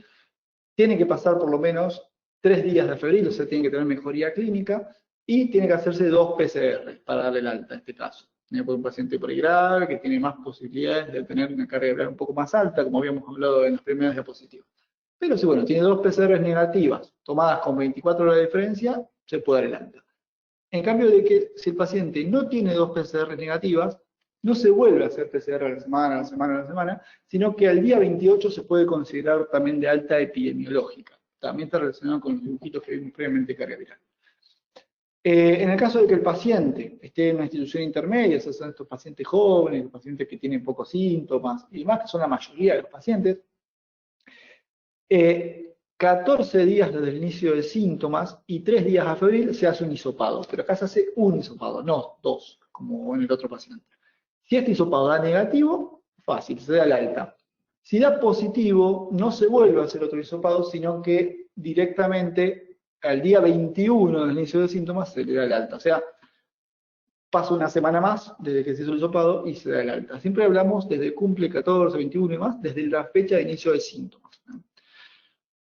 Tiene que pasar por lo menos 3 días de febril, o sea, tiene que tener mejoría clínica, y tiene que hacerse 2 PCR para darle el alta en este caso. Por un paciente por ahí grave, que tiene más posibilidades de tener una carga viral un poco más alta, como habíamos hablado en las primeras diapositivas. Pero si, bueno, tiene 2 PCR negativas, tomadas con 24 horas de diferencia, se puede dar el alta. En cambio de que si el paciente no tiene 2 PCR negativas, no se vuelve a hacer PCR a la semana, sino que al día 28 se puede considerar también de alta epidemiológica. También está relacionado con los dibujitos que vimos previamente de carga viral. En el caso de que el paciente esté en una institución intermedia, esos son estos pacientes jóvenes, los pacientes que tienen pocos síntomas, y más que son la mayoría de los pacientes, 14 días desde el inicio de síntomas y 3 días a febril se hace un hisopado, pero acá se hace un hisopado, no 2, como en el otro paciente. Si este hisopado da negativo, fácil, se da el alta. Si da positivo, no se vuelve a hacer otro hisopado, sino que directamente al día 21 del inicio de síntomas se le da el alta. O sea, pasa una semana más desde que se hizo el hisopado y se da el alta. Siempre hablamos desde cumple 14, 21 y más, desde la fecha de inicio de síntomas.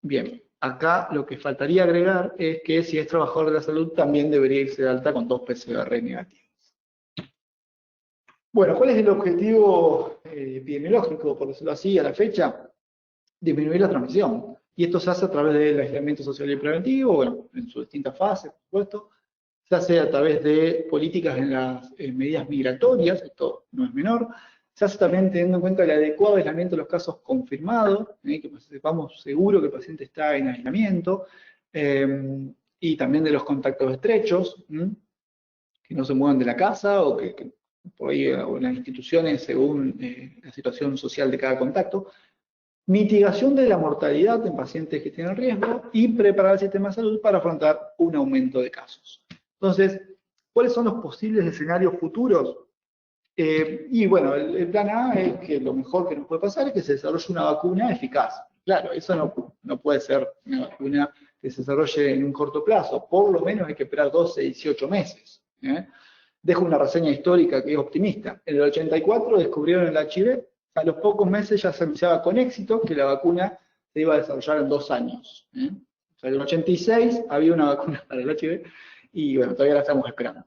Bien, acá lo que faltaría agregar es que si es trabajador de la salud también debería irse de alta con 2 PCR negativos. Bueno, ¿cuál es el objetivo epidemiológico, por decirlo así, a la fecha? Disminuir la transmisión. Y esto se hace a través del aislamiento social y preventivo, bueno, en sus distintas fases, por supuesto. Se hace a través de políticas en las medidas migratorias, esto no es menor. Se hace también teniendo en cuenta el adecuado aislamiento de los casos confirmados, que sepamos seguro que el paciente está en aislamiento, y también de los contactos estrechos, que no se muevan de la casa o que por ahí o las instituciones según la situación social de cada contacto. Mitigación de la mortalidad en pacientes que tienen riesgo y preparar el sistema de salud para afrontar un aumento de casos. Entonces, ¿cuáles son los posibles escenarios futuros? Y bueno, el plan A es que lo mejor que nos puede pasar es que se desarrolle una vacuna eficaz. Claro, eso no puede ser una vacuna que se desarrolle en un corto plazo. Por lo menos hay que esperar 12, 18 meses. Dejo una reseña histórica que es optimista. En el 84 descubrieron el HIV. A los pocos meses ya se anunciaba con éxito que la vacuna se iba a desarrollar en 2 años. O sea, en el 86 había una vacuna para el HIV y bueno, todavía la estamos esperando.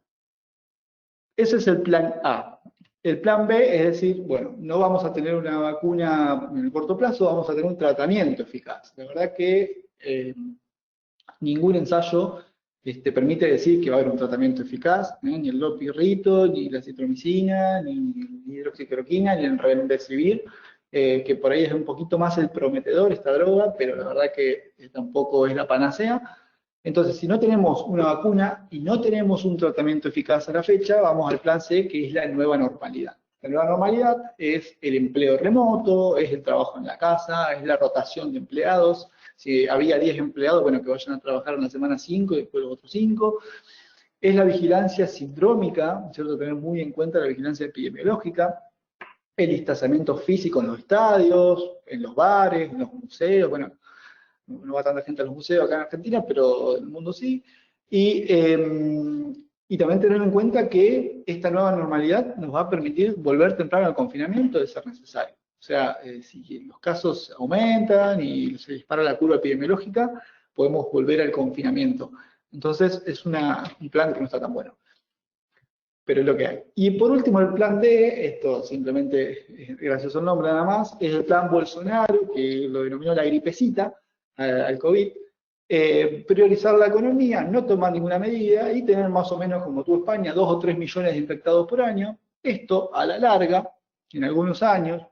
Ese es el plan A. El plan B es decir, bueno, no vamos a tener una vacuna en el corto plazo, vamos a tener un tratamiento eficaz. La verdad que ningún ensayo permite decir que va a haber un tratamiento eficaz, ni el lopirrito, ni la citromicina, ni la hidroxicloroquina, ni el remdesivir, que por ahí es un poquito más el prometedor esta droga, pero la verdad que tampoco es la panacea. Entonces, si no tenemos una vacuna y no tenemos un tratamiento eficaz a la fecha, vamos al plan C, que es la nueva normalidad. La nueva normalidad es el empleo remoto, es el trabajo en la casa, es la rotación de empleados. Si había 10 empleados, bueno, que vayan a trabajar en la semana 5 y después los otros 5. Es la vigilancia sindrómica, ¿cierto? Tener muy en cuenta la vigilancia epidemiológica, el distanciamiento físico en los estadios, en los bares, en los museos, bueno, no va tanta gente a los museos acá en Argentina, pero en el mundo sí. Y también tener en cuenta que esta nueva normalidad nos va a permitir volver temprano al confinamiento de ser necesario. O sea, si los casos aumentan y se dispara la curva epidemiológica, podemos volver al confinamiento. Entonces es un plan que no está tan bueno, pero es lo que hay. Y por último, el plan D, esto simplemente es gracioso el nombre nada más, es el plan Bolsonaro, que lo denominó la gripecita al COVID. Priorizar la economía, no tomar ninguna medida y tener más o menos, como tuvo España, 2 o 3 millones de infectados por año. Esto, a la larga, en algunos años,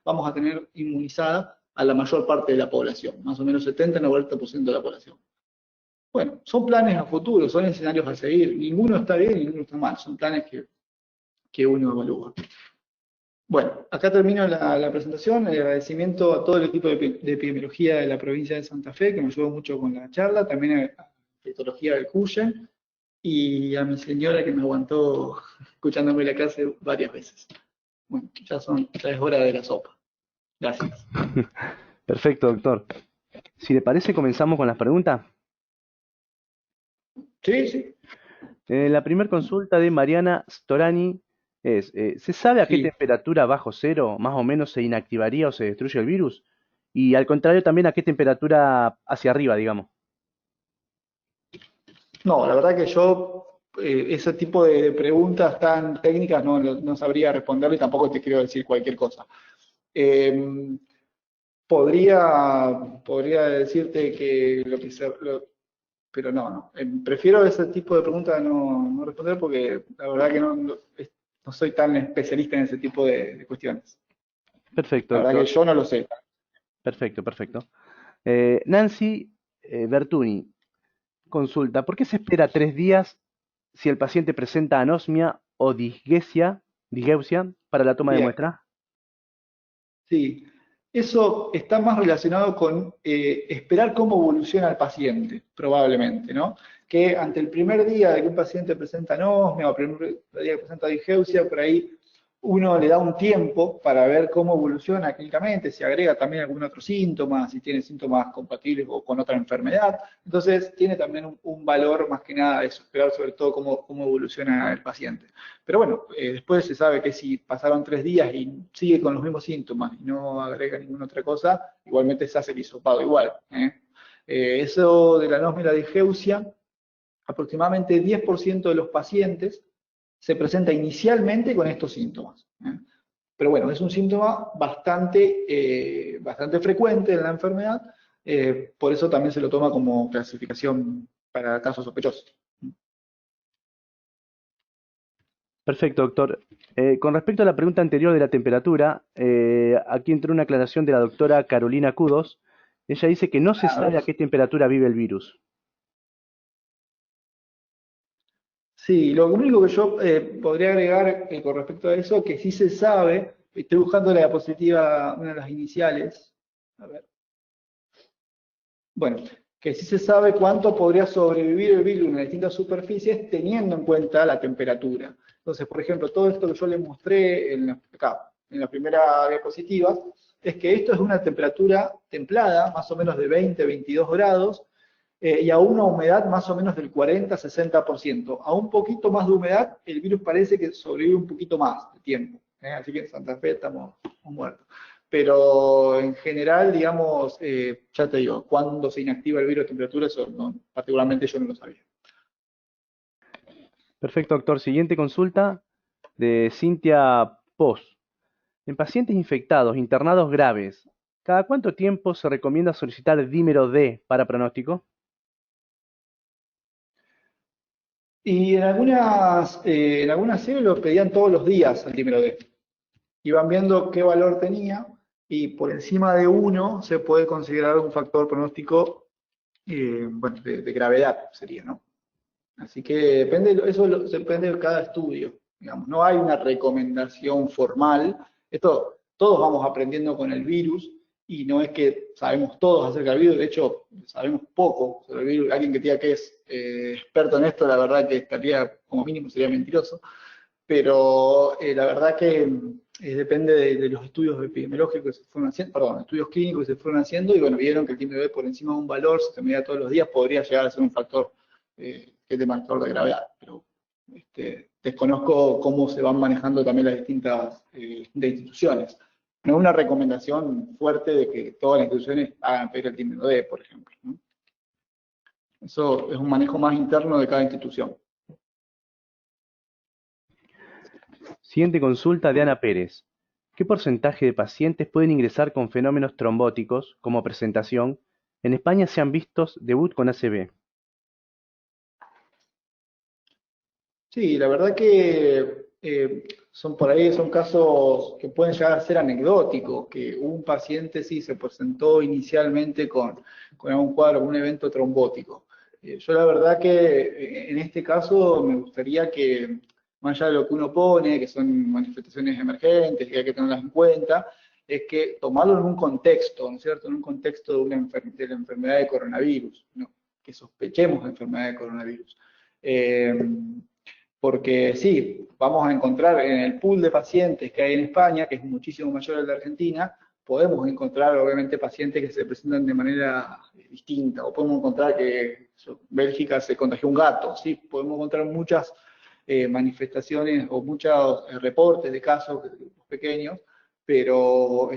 vamos a tener inmunizada a la mayor parte de la población, más o menos 70-90% de la población. Bueno, son planes a futuro, son escenarios a seguir. Ninguno está bien y ninguno está mal. Son planes que uno evalúa. Bueno, acá termino la presentación. El agradecimiento a todo el equipo de epidemiología de la provincia de Santa Fe, que me ayudó mucho con la charla. También a la etología del CUYEN. Y a mi señora que me aguantó escuchándome la clase varias veces. Bueno, ya es hora de la sopa. Gracias. Perfecto, doctor. Si le parece, comenzamos con las preguntas. Sí, sí. La primera consulta de Mariana Storani es, ¿se sabe a qué Sí. temperatura bajo cero más o menos se inactivaría o se destruye el virus? Y al contrario también a qué temperatura hacia arriba, digamos. No, la verdad que yo ese tipo de preguntas tan técnicas no sabría responderle y tampoco te quiero decir cualquier cosa. Podría decirte que lo que pero no. Prefiero ese tipo de preguntas no responder porque la verdad que no soy tan especialista en ese tipo de cuestiones. Perfecto, La verdad que doctor. yo no lo sé. Perfecto, perfecto. Nancy Bertuni consulta, ¿por qué se espera 3 días si el paciente presenta anosmia o disgeusia para la toma de Bien. muestra? Sí, eso está más relacionado con esperar cómo evoluciona el paciente, probablemente, ¿no? Que ante el primer día de que un paciente presenta anosmia o el primer día que presenta disgeusia, por ahí uno le da un tiempo para ver cómo evoluciona clínicamente, si agrega también algún otro síntoma, si tiene síntomas compatibles o con otra enfermedad. Entonces, tiene también un valor más que nada eso, esperar sobre todo cómo evoluciona el paciente. Pero bueno, después se sabe que si pasaron 3 días y sigue con los mismos síntomas y no agrega ninguna otra cosa, igualmente se hace el hisopado igual. Eso de la anosmia y la disgeusia, aproximadamente 10% de los pacientes se presenta inicialmente con estos síntomas. Pero bueno, es un síntoma bastante frecuente en la enfermedad, por eso también se lo toma como clasificación para casos sospechosos. Perfecto, doctor. Con respecto a la pregunta anterior de la temperatura, aquí entró una aclaración de la doctora Carolina Kudos. Ella dice que no se A ver. sabe a qué temperatura vive el virus. Sí, lo único que yo podría agregar con respecto a eso, que sí se sabe, estoy buscando la diapositiva, una de las iniciales, a ver. Bueno, que sí se sabe cuánto podría sobrevivir el virus en las distintas superficies teniendo en cuenta la temperatura. Entonces, por ejemplo, todo esto que yo les mostré acá, en la primera diapositiva, es que esto es una temperatura templada, más o menos de 20-22 grados, y a una humedad más o menos del 40-60%. A un poquito más de humedad, el virus parece que sobrevive un poquito más de tiempo. Así que en Santa Fe estamos muertos. Pero en general, digamos, ya te digo, cuando se inactiva el virus a temperatura, eso particularmente yo no lo sabía. Perfecto, doctor. Siguiente consulta de Cintia Pos. En pacientes infectados, internados graves, ¿cada cuánto tiempo se recomienda solicitar dímero D para pronóstico? Y en algunas series lo pedían todos los días al dímero D. Iban viendo qué valor tenía y por encima de 1 se puede considerar un factor pronóstico bueno, de gravedad, sería, ¿no? Así que eso depende de cada estudio. digamos, no hay una recomendación formal. Esto todos vamos aprendiendo con el virus y no es que sabemos todos acerca del virus, de hecho sabemos poco sobre el virus. Alguien que diga que es experto en esto, la verdad que estaría, como mínimo, sería mentiroso, pero la verdad que depende de los estudios epidemiológicos que se fueron haciendo, perdón, estudios clínicos que se fueron haciendo, y bueno, vieron que el TIMB por encima de un valor, si se medía todos los días, podría llegar a ser un factor que es de marcador de gravedad, pero desconozco cómo se van manejando también las distintas de instituciones. No es una recomendación fuerte de que todas las instituciones hagan pedir el TIMB, por ejemplo, ¿no? Eso es un manejo más interno de cada institución. Siguiente consulta de Ana Pérez. ¿Qué porcentaje de pacientes pueden ingresar con fenómenos trombóticos como presentación? En España se han visto debut con ACV. Sí, la verdad que son por ahí, son casos que pueden llegar a ser anecdóticos, que un paciente sí se presentó inicialmente con algún cuadro, un evento trombótico. Yo la verdad que en este caso me gustaría que, más allá de lo que uno pone, que son manifestaciones emergentes, que hay que tenerlas en cuenta, es que tomarlo en un contexto, ¿no es cierto? En un contexto de la enfermedad de coronavirus, ¿no? Que sospechemos de enfermedad de coronavirus. Porque sí, vamos a encontrar en el pool de pacientes que hay en España, que es muchísimo mayor al de Argentina, podemos encontrar obviamente pacientes que se presentan de manera distinta, o podemos encontrar que Bélgica se contagió un gato, sí, podemos encontrar muchas manifestaciones o muchos reportes de casos pequeños, pero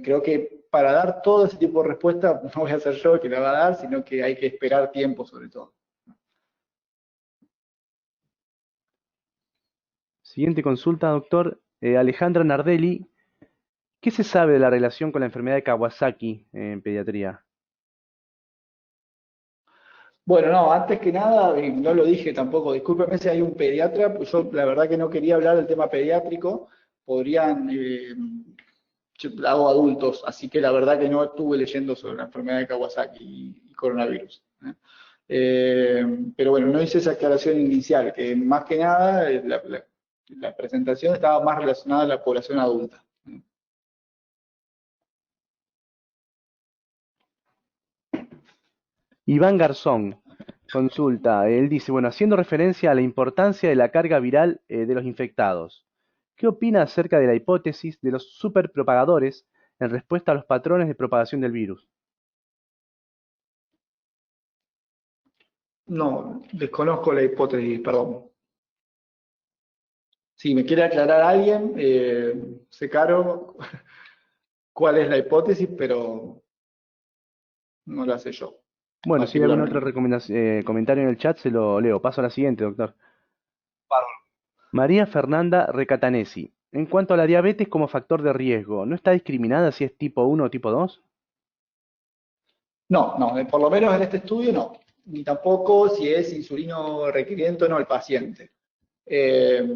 creo que para dar todo ese tipo de respuesta no voy a ser yo el que la va a dar, sino que hay que esperar tiempo sobre todo. Siguiente consulta, doctor. Alejandra Nardelli. ¿Qué se sabe de la relación con la enfermedad de Kawasaki en pediatría? Bueno, no, antes que nada, y no lo dije tampoco, discúlpeme si hay un pediatra, pues yo la verdad que no quería hablar del tema pediátrico, podrían, yo hago adultos, así que la verdad que no estuve leyendo sobre la enfermedad de Kawasaki y coronavirus. Pero bueno, no hice esa aclaración inicial, que más que nada la presentación estaba más relacionada a la población adulta. Iván Garzón consulta. Él dice, bueno, haciendo referencia a la importancia de la carga viral de los infectados, ¿qué opina acerca de la hipótesis de los superpropagadores en respuesta a los patrones de propagación del virus? No, desconozco la hipótesis, perdón. Si me quiere aclarar alguien, sé caro cuál es la hipótesis, pero no la sé yo, Bueno, si hay algún otro particularmente. comentario en el chat, se lo leo. Paso a la siguiente, doctor. Bárbaro. María Fernanda Recatanesi. En cuanto a la diabetes como factor de riesgo, ¿no está discriminada si es tipo 1 o tipo 2? No, no, por lo menos en este estudio no, ni tampoco si es insulino requiriente o no el paciente. Eh,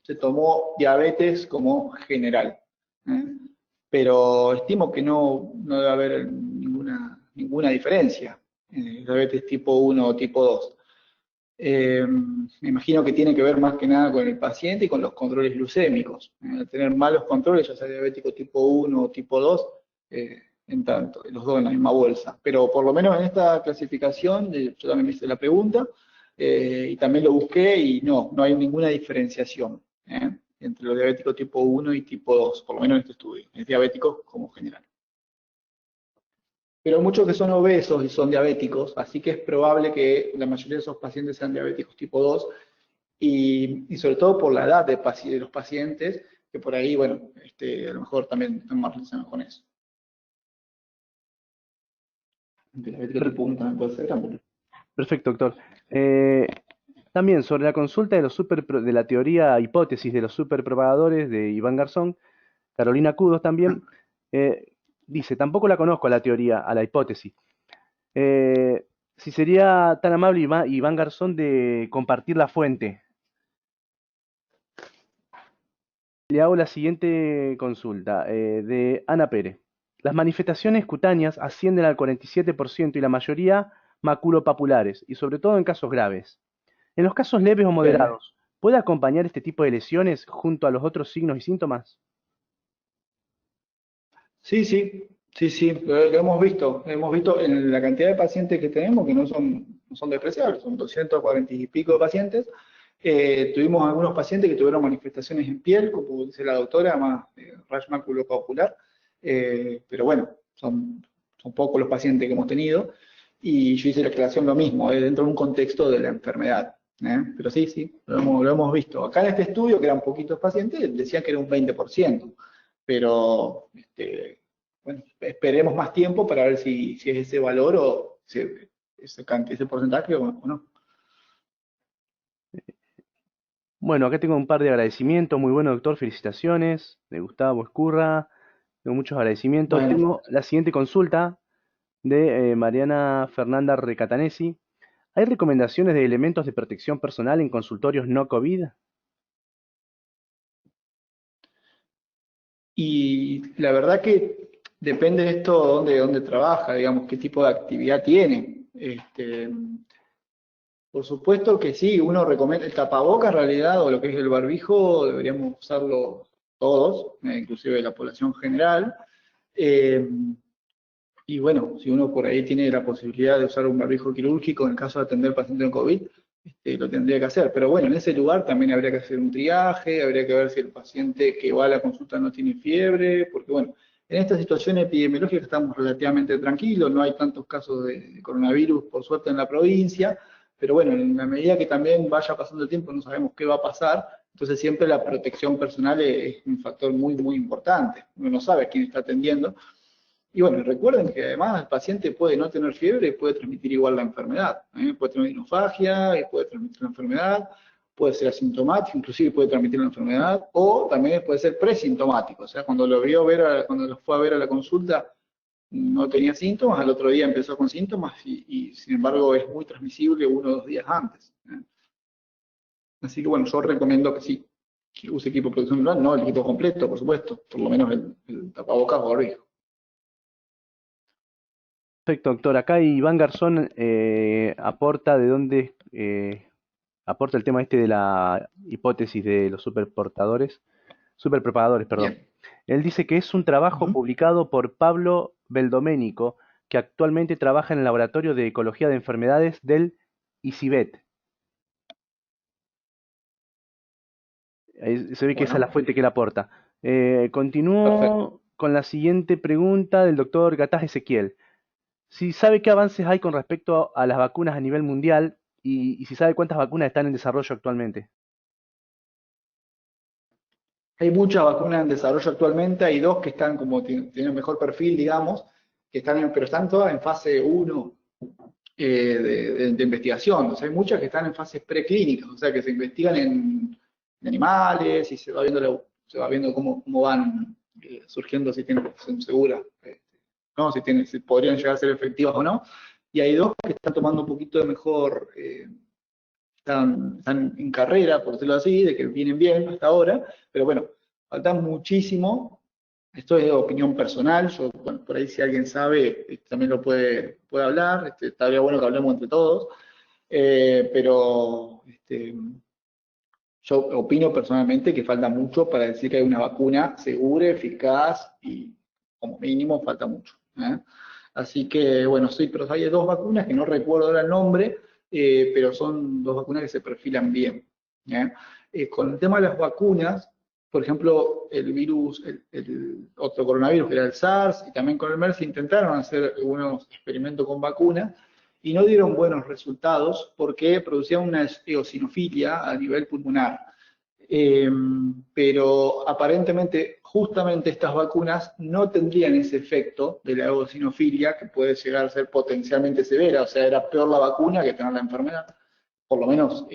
Se tomó diabetes como general, ¿eh? Pero estimo que no debe haber ninguna diferencia, diabetes tipo 1 o tipo 2. Me imagino que tiene que ver más que nada con el paciente y con los controles glucémicos. Al tener malos controles, ya sea diabético tipo 1 o tipo 2, en tanto, los dos en la misma bolsa. Pero por lo menos en esta clasificación, yo también me hice la pregunta y también lo busqué y no hay ninguna diferenciación entre los diabéticos tipo 1 y tipo 2, por lo menos en este estudio. Es diabético como general. Pero muchos que son obesos y son diabéticos, así que es probable que la mayoría de esos pacientes sean diabéticos tipo 2 y sobre todo por la edad de los pacientes, que por ahí, bueno, a lo mejor también están más relacionados con eso. Diabético tipo 1 también puede ser grande. Perfecto, doctor. También sobre la consulta de, de la teoría hipótesis de los superpropagadores de Iván Garzón, Carolina Cudos también, dice, tampoco la conozco a la teoría, a la hipótesis. Si sería tan amable Iván Garzón de compartir la fuente. Le hago la siguiente consulta de Ana Pérez. Las manifestaciones cutáneas ascienden al 47% y la mayoría maculopapulares, y sobre todo en casos graves. En los casos leves o Bien. moderados, ¿Puede acompañar este tipo de lesiones junto a los otros signos y síntomas? Sí, sí, sí, sí, lo hemos visto en la cantidad de pacientes que tenemos, que no son despreciables, son 240 y pico de pacientes. Tuvimos algunos pacientes que tuvieron manifestaciones en piel, como dice la doctora, más rash maculopapular, pero bueno, son pocos los pacientes que hemos tenido, y yo hice la aclaración lo mismo, dentro de un contexto de la enfermedad. Pero sí, sí, lo hemos visto. Acá en este estudio, que eran poquitos pacientes, decían que era un 20%, pero bueno, esperemos más tiempo para ver si es ese valor o ese porcentaje o no. Bueno, acá tengo un par de agradecimientos. Muy bueno, doctor. Felicitaciones. De Gustavo Escurra. Tengo muchos agradecimientos. Bueno, Tengo la siguiente consulta de Mariana Fernanda Recatanesi. ¿Hay recomendaciones de elementos de protección personal en consultorios no COVID? y la verdad que depende de esto dónde trabaja, digamos, qué tipo de actividad tiene. Por supuesto que sí, uno recomienda el tapaboca en realidad, o lo que es el barbijo, deberíamos usarlo todos, inclusive la población general. Eh, y bueno, si uno por ahí tiene la posibilidad de usar un barbijo quirúrgico en el caso de atender paciente con COVID, lo tendría que hacer. Pero bueno, en ese lugar también habría que hacer un triaje, habría que ver si el paciente que va a la consulta no tiene fiebre, porque bueno, en esta situación epidemiológica estamos relativamente tranquilos, no hay tantos casos de coronavirus, por suerte, en la provincia, pero bueno, en la medida que también vaya pasando el tiempo, no sabemos qué va a pasar, entonces siempre la protección personal es un factor muy, muy importante. Uno no sabe quién está atendiendo. Y bueno, recuerden que además el paciente puede no tener fiebre y puede transmitir igual la enfermedad. Puede tener hidrofagia y puede transmitir la enfermedad, puede ser asintomático, inclusive puede transmitir la enfermedad, o también puede ser presintomático. O sea, cuando cuando lo fue a ver a la consulta, no tenía síntomas, al otro día empezó con síntomas y sin embargo es muy transmisible 1 o 2 días antes. Así que bueno, yo recomiendo que sí, que use equipo de protección individual, no el equipo completo, por supuesto, por lo menos el tapabocas o barbijo. Perfecto, doctor. Acá Iván Garzón aporta de dónde aporta el tema este de la hipótesis de los superpropagadores, perdón. Bien. Él dice que es un trabajo Ujú. publicado por Pablo Beldoménico, que actualmente trabaja en el Laboratorio de Ecología de Enfermedades del ICIBET. Ahí se ve que esa es la Bueno, fuente que él aporta. perfecto. Continúo con la siguiente pregunta del doctor Gataz Ezequiel. Si sabe qué avances hay con respecto a las vacunas a nivel mundial y si sabe cuántas vacunas están en desarrollo actualmente. Hay muchas vacunas en desarrollo actualmente, hay dos que están tienen mejor perfil, digamos, pero están todas en fase 1 de investigación. O sea, hay muchas que están en fases preclínicas, o sea, que se investigan en animales y se va viendo cómo van surgiendo, si tienen protección segura, ¿no? Si podrían llegar a ser efectivas o no. Y hay dos que están tomando un poquito de mejor, están en carrera, por decirlo así, de que vienen bien hasta ahora, pero bueno, falta muchísimo. Esto es de opinión personal, yo, bueno, por ahí si alguien sabe, también lo puede hablar, estaría bueno que hablemos entre todos, pero yo opino personalmente que falta mucho para decir que hay una vacuna segura, eficaz y como mínimo falta mucho. Así que bueno, sí, pero hay dos vacunas que no recuerdo ahora el nombre, pero son dos vacunas que se perfilan bien. ¿eh? Con el tema de las vacunas, por ejemplo, el virus, el otro coronavirus que era el SARS y también con el MERS intentaron hacer algunos experimentos con vacunas y no dieron buenos resultados porque producían una eosinofilia a nivel pulmonar. Eh, pero aparentemente, justamente estas vacunas no tendrían ese efecto de la eosinofilia que puede llegar a ser potencialmente severa, o sea, era peor la vacuna que tener la enfermedad, por lo menos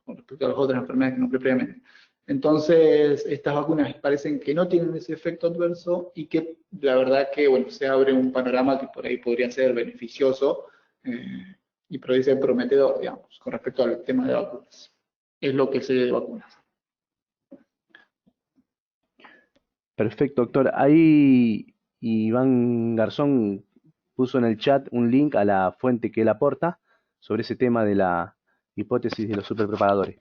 con respecto a las otras enfermedades que nombré previamente. Entonces, estas vacunas parecen que no tienen ese efecto adverso y que la verdad que, bueno, se abre un panorama que por ahí podría ser beneficioso y podría ser prometedor, digamos, con respecto al tema de vacunas. Es lo que sé de vacunas. Perfecto, doctor. Ahí Iván Garzón puso en el chat un link a la fuente que él aporta sobre ese tema de la hipótesis de los superpropagadores.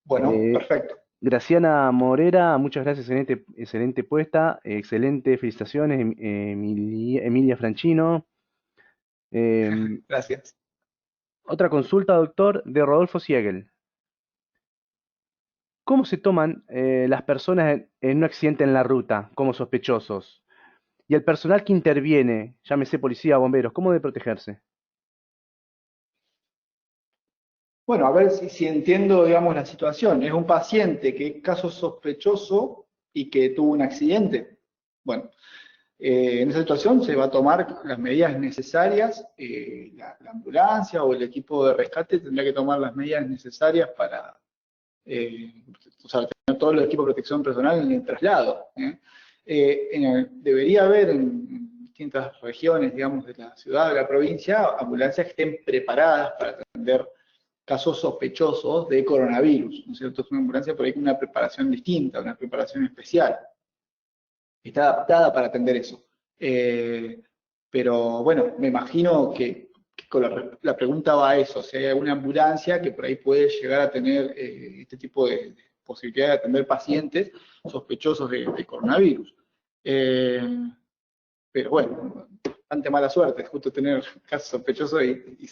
Bueno, Eh, perfecto. Graciana Morera, muchas gracias, excelente, excelente puesta, excelente, felicitaciones, Emilia Franchino. Em, Gracias. Otra consulta, doctor, de Rodolfo Siegel. ¿Cómo se toman las personas en un accidente en la ruta como sospechosos? Y el personal que interviene, llámese policía o bomberos, ¿cómo debe protegerse? Bueno, a ver si entiendo, digamos, la situación. Es un paciente que es caso sospechoso y que tuvo un accidente. Bueno, en esa situación se va a tomar las medidas necesarias, la ambulancia o el equipo de rescate tendrá que tomar las medidas necesarias para, o sea, tener todo el equipo de protección personal en el traslado. Debería haber en distintas regiones, digamos, de la ciudad, de la provincia, ambulancias que estén preparadas para atender casos sospechosos de coronavirus, ¿no es cierto? Es una ambulancia por ahí con una preparación distinta, una preparación especial. Está adaptada para atender eso. Eh, pero bueno, me imagino que con la pregunta va a eso, si hay alguna ambulancia que por ahí puede llegar a tener este tipo de posibilidad de atender pacientes sospechosos de coronavirus. Eh, pero bueno, bastante mala suerte, justo tener casos sospechosos y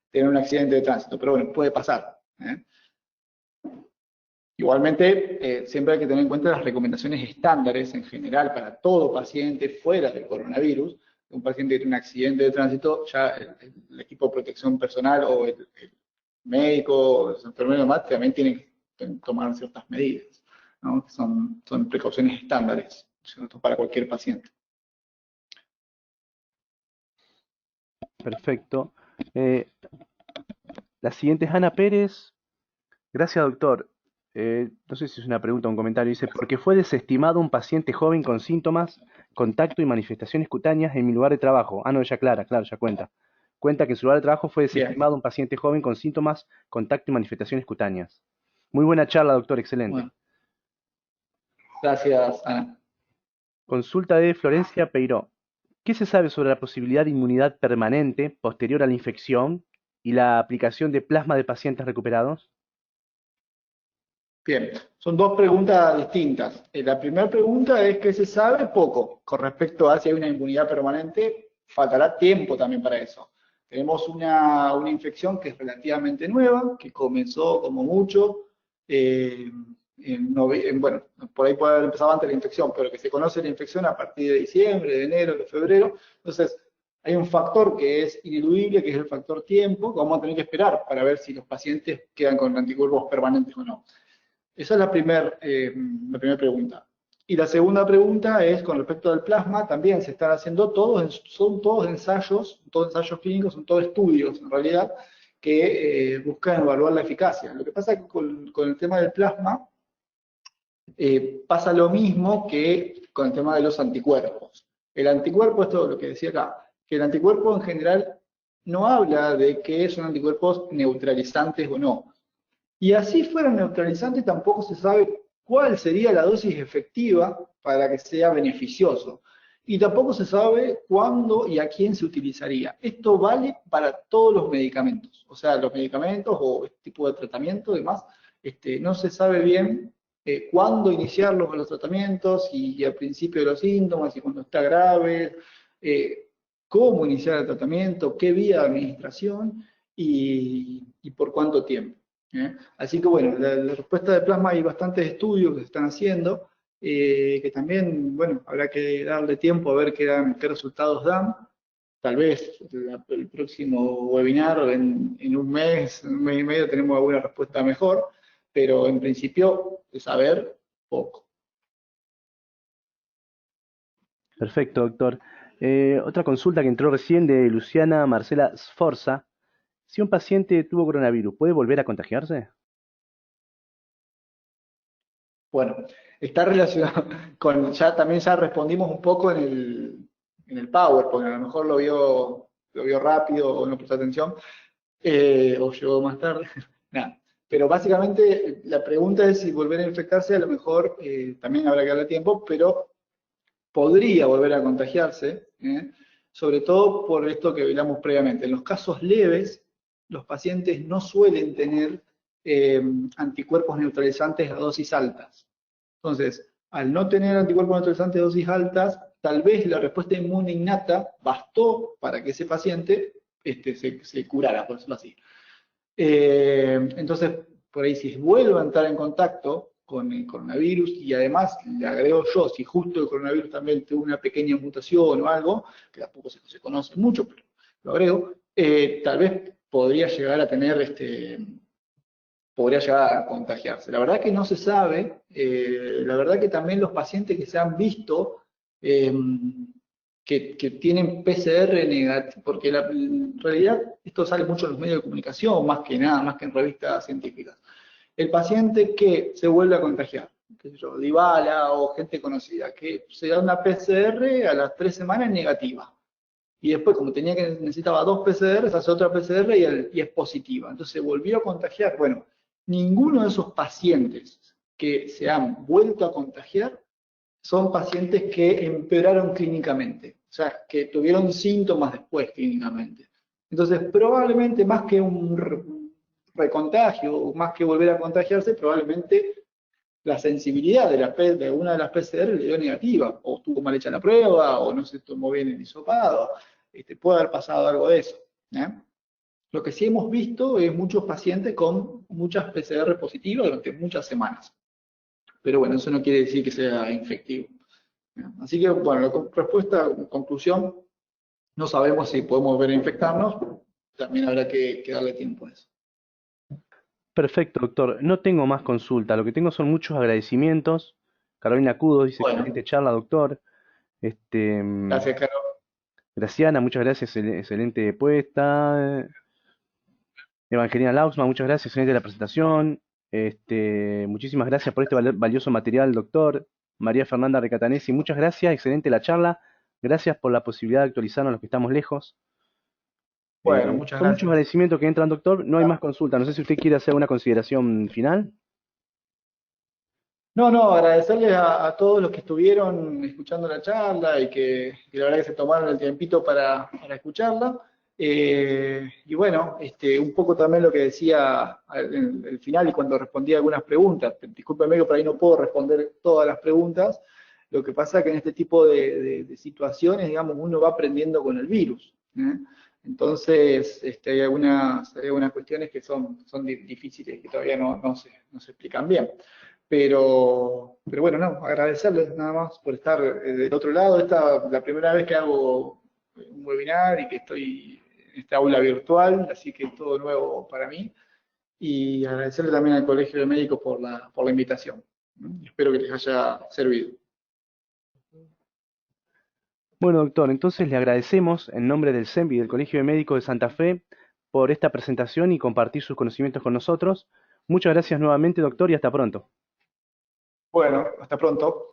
tener un accidente de tránsito, pero bueno, puede pasar. ¿Eh? Igualmente, siempre hay que tener en cuenta las recomendaciones estándares en general para todo paciente fuera del coronavirus. Un paciente que tiene un accidente de tránsito, ya el equipo de protección personal o el médico, los enfermeros y demás también tienen que tomar ciertas medidas, ¿no? Que son precauciones estándares, ¿cierto? Para cualquier paciente. Perfecto. Eh, la siguiente es Ana Pérez. Gracias, doctor. No sé si es una pregunta o un comentario. Dice, porque fue desestimado un paciente joven con síntomas, contacto y manifestaciones cutáneas en mi lugar de trabajo. Ah, no, ya aclara, claro, ya cuenta. Cuenta que en su lugar de trabajo fue Bien, desestimado un paciente joven con síntomas, contacto y manifestaciones cutáneas. Muy buena charla, doctor, excelente. bueno, gracias, Ana. Consulta de Florencia Peiró. ¿Qué se sabe sobre la posibilidad de inmunidad permanente posterior a la infección y la aplicación de plasma de pacientes recuperados? Bien, son dos preguntas distintas. La primera pregunta es que se sabe poco con respecto a si hay una inmunidad permanente, faltará tiempo también para eso. Tenemos una infección que es relativamente nueva, que comenzó como mucho, bueno, por ahí puede haber empezado antes la infección, pero que se conoce la infección a partir de diciembre, de enero, de febrero. Entonces, hay un factor que es ineludible, que es el factor tiempo, que vamos a tener que esperar para ver si los pacientes quedan con anticuerpos permanentes o no. Esa es la primera pregunta. Y la segunda pregunta es con respecto al plasma, también se están haciendo son todos ensayos clínicos, son todos estudios en realidad, que buscan evaluar la eficacia. Lo que pasa es que con el tema del plasma pasa lo mismo que con el tema de los anticuerpos. El anticuerpo, esto es lo que decía acá, que el anticuerpo en general no habla de que son anticuerpos neutralizantes o no. Y así fueran neutralizantes, tampoco se sabe cuál sería la dosis efectiva para que sea beneficioso. Y tampoco se sabe cuándo y a quién se utilizaría. Esto vale para todos los medicamentos. O sea, los medicamentos o este tipo de tratamiento, además, no se sabe bien cuándo iniciar los tratamientos y al principio de los síntomas y cuando está grave, cómo iniciar el tratamiento, qué vía de administración y por cuánto tiempo. Así que bueno, la respuesta de plasma hay bastantes estudios que se están haciendo, que también, bueno, habrá que darle tiempo a ver qué resultados dan. Tal vez el próximo webinar en un mes y medio tenemos alguna respuesta mejor, pero en principio de saber poco. Perfecto, doctor. Otra consulta que entró recién de Luciana Marcela Sforza. Si un paciente tuvo coronavirus, ¿puede volver a contagiarse? Bueno, está relacionado con, también ya respondimos un poco en el PowerPoint, a lo mejor lo vio rápido o no prestó atención, o llegó más tarde. Nada. Pero básicamente la pregunta es si volver a infectarse, a lo mejor también habrá que darle tiempo, pero podría volver a contagiarse, sobre todo por esto que hablamos previamente. En los casos leves, los pacientes no suelen tener anticuerpos neutralizantes a dosis altas. Entonces, al no tener anticuerpos neutralizantes a dosis altas, tal vez la respuesta inmune innata bastó para que ese paciente se curara, por decirlo así. Entonces, por ahí si vuelvo a entrar en contacto con el coronavirus y además le agrego yo, si justo el coronavirus también tuvo una pequeña mutación o algo, que tampoco se conoce mucho, pero lo agrego, tal vez podría llegar a tener podría llegar a contagiarse. La verdad que no se sabe, la verdad que también los pacientes que se han visto que tienen PCR negativo, porque en realidad esto sale mucho en los medios de comunicación, más que nada, más que en revistas científicas. El paciente que se vuelve a contagiar, qué sé yo, Dybala o gente conocida, que se da una PCR a las 3 semanas negativa. Y después, como necesitaba 2 PCR, se hace otra PCR y es positiva. Entonces se volvió a contagiar. Bueno, ninguno de esos pacientes que se han vuelto a contagiar son pacientes que empeoraron clínicamente, o sea, que tuvieron síntomas después clínicamente. Entonces, probablemente más que un recontagio, más que volver a contagiarse, probablemente la sensibilidad de una de las PCR le dio negativa, o estuvo mal hecha la prueba, o no se tomó bien el hisopado, puede haber pasado algo de eso. Lo que sí hemos visto es muchos pacientes con muchas PCR positivas durante muchas semanas. Pero bueno, eso no quiere decir que sea infectivo. Así que, bueno, la respuesta, conclusión, no sabemos si podemos volver a infectarnos, también habrá que darle tiempo a eso. Perfecto, doctor. No tengo más consulta. Lo que tengo son muchos agradecimientos. Carolina Cudo dice, Bueno, excelente charla, doctor. gracias, Carlos. Graciana, muchas gracias, excelente puesta. Evangelina Lausma, muchas gracias, excelente la presentación. Muchísimas gracias por este valioso material, doctor. María Fernanda Recatanesi, muchas gracias, excelente la charla. Gracias por la posibilidad de actualizarnos a los que estamos lejos. Bueno, muchas Son muchos gracias. agradecimientos que entran, doctor. No hay más consulta. No sé si usted quiere hacer una consideración final. No, agradecerles a todos los que estuvieron escuchando la charla y que la verdad que se tomaron el tiempito para escucharla. Y bueno, un poco también lo que decía en el final y cuando respondía algunas preguntas. Discúlpeme que por ahí no puedo responder todas las preguntas. Lo que pasa es que en este tipo de situaciones, digamos, uno va aprendiendo con el virus. Entonces, hay algunas cuestiones que son difíciles, que todavía no se explican bien. Pero bueno, no, agradecerles nada más por estar del otro lado. Esta es la primera vez que hago un webinar y que estoy en esta aula virtual, así que es todo nuevo para mí. Y agradecerle también al Colegio de Médicos por la invitación. Espero que les haya servido. Bueno, doctor, entonces le agradecemos en nombre del CEMBI, del Colegio de Médicos de Santa Fe, por esta presentación y compartir sus conocimientos con nosotros. Muchas gracias nuevamente, doctor, y hasta pronto. Bueno, hasta pronto.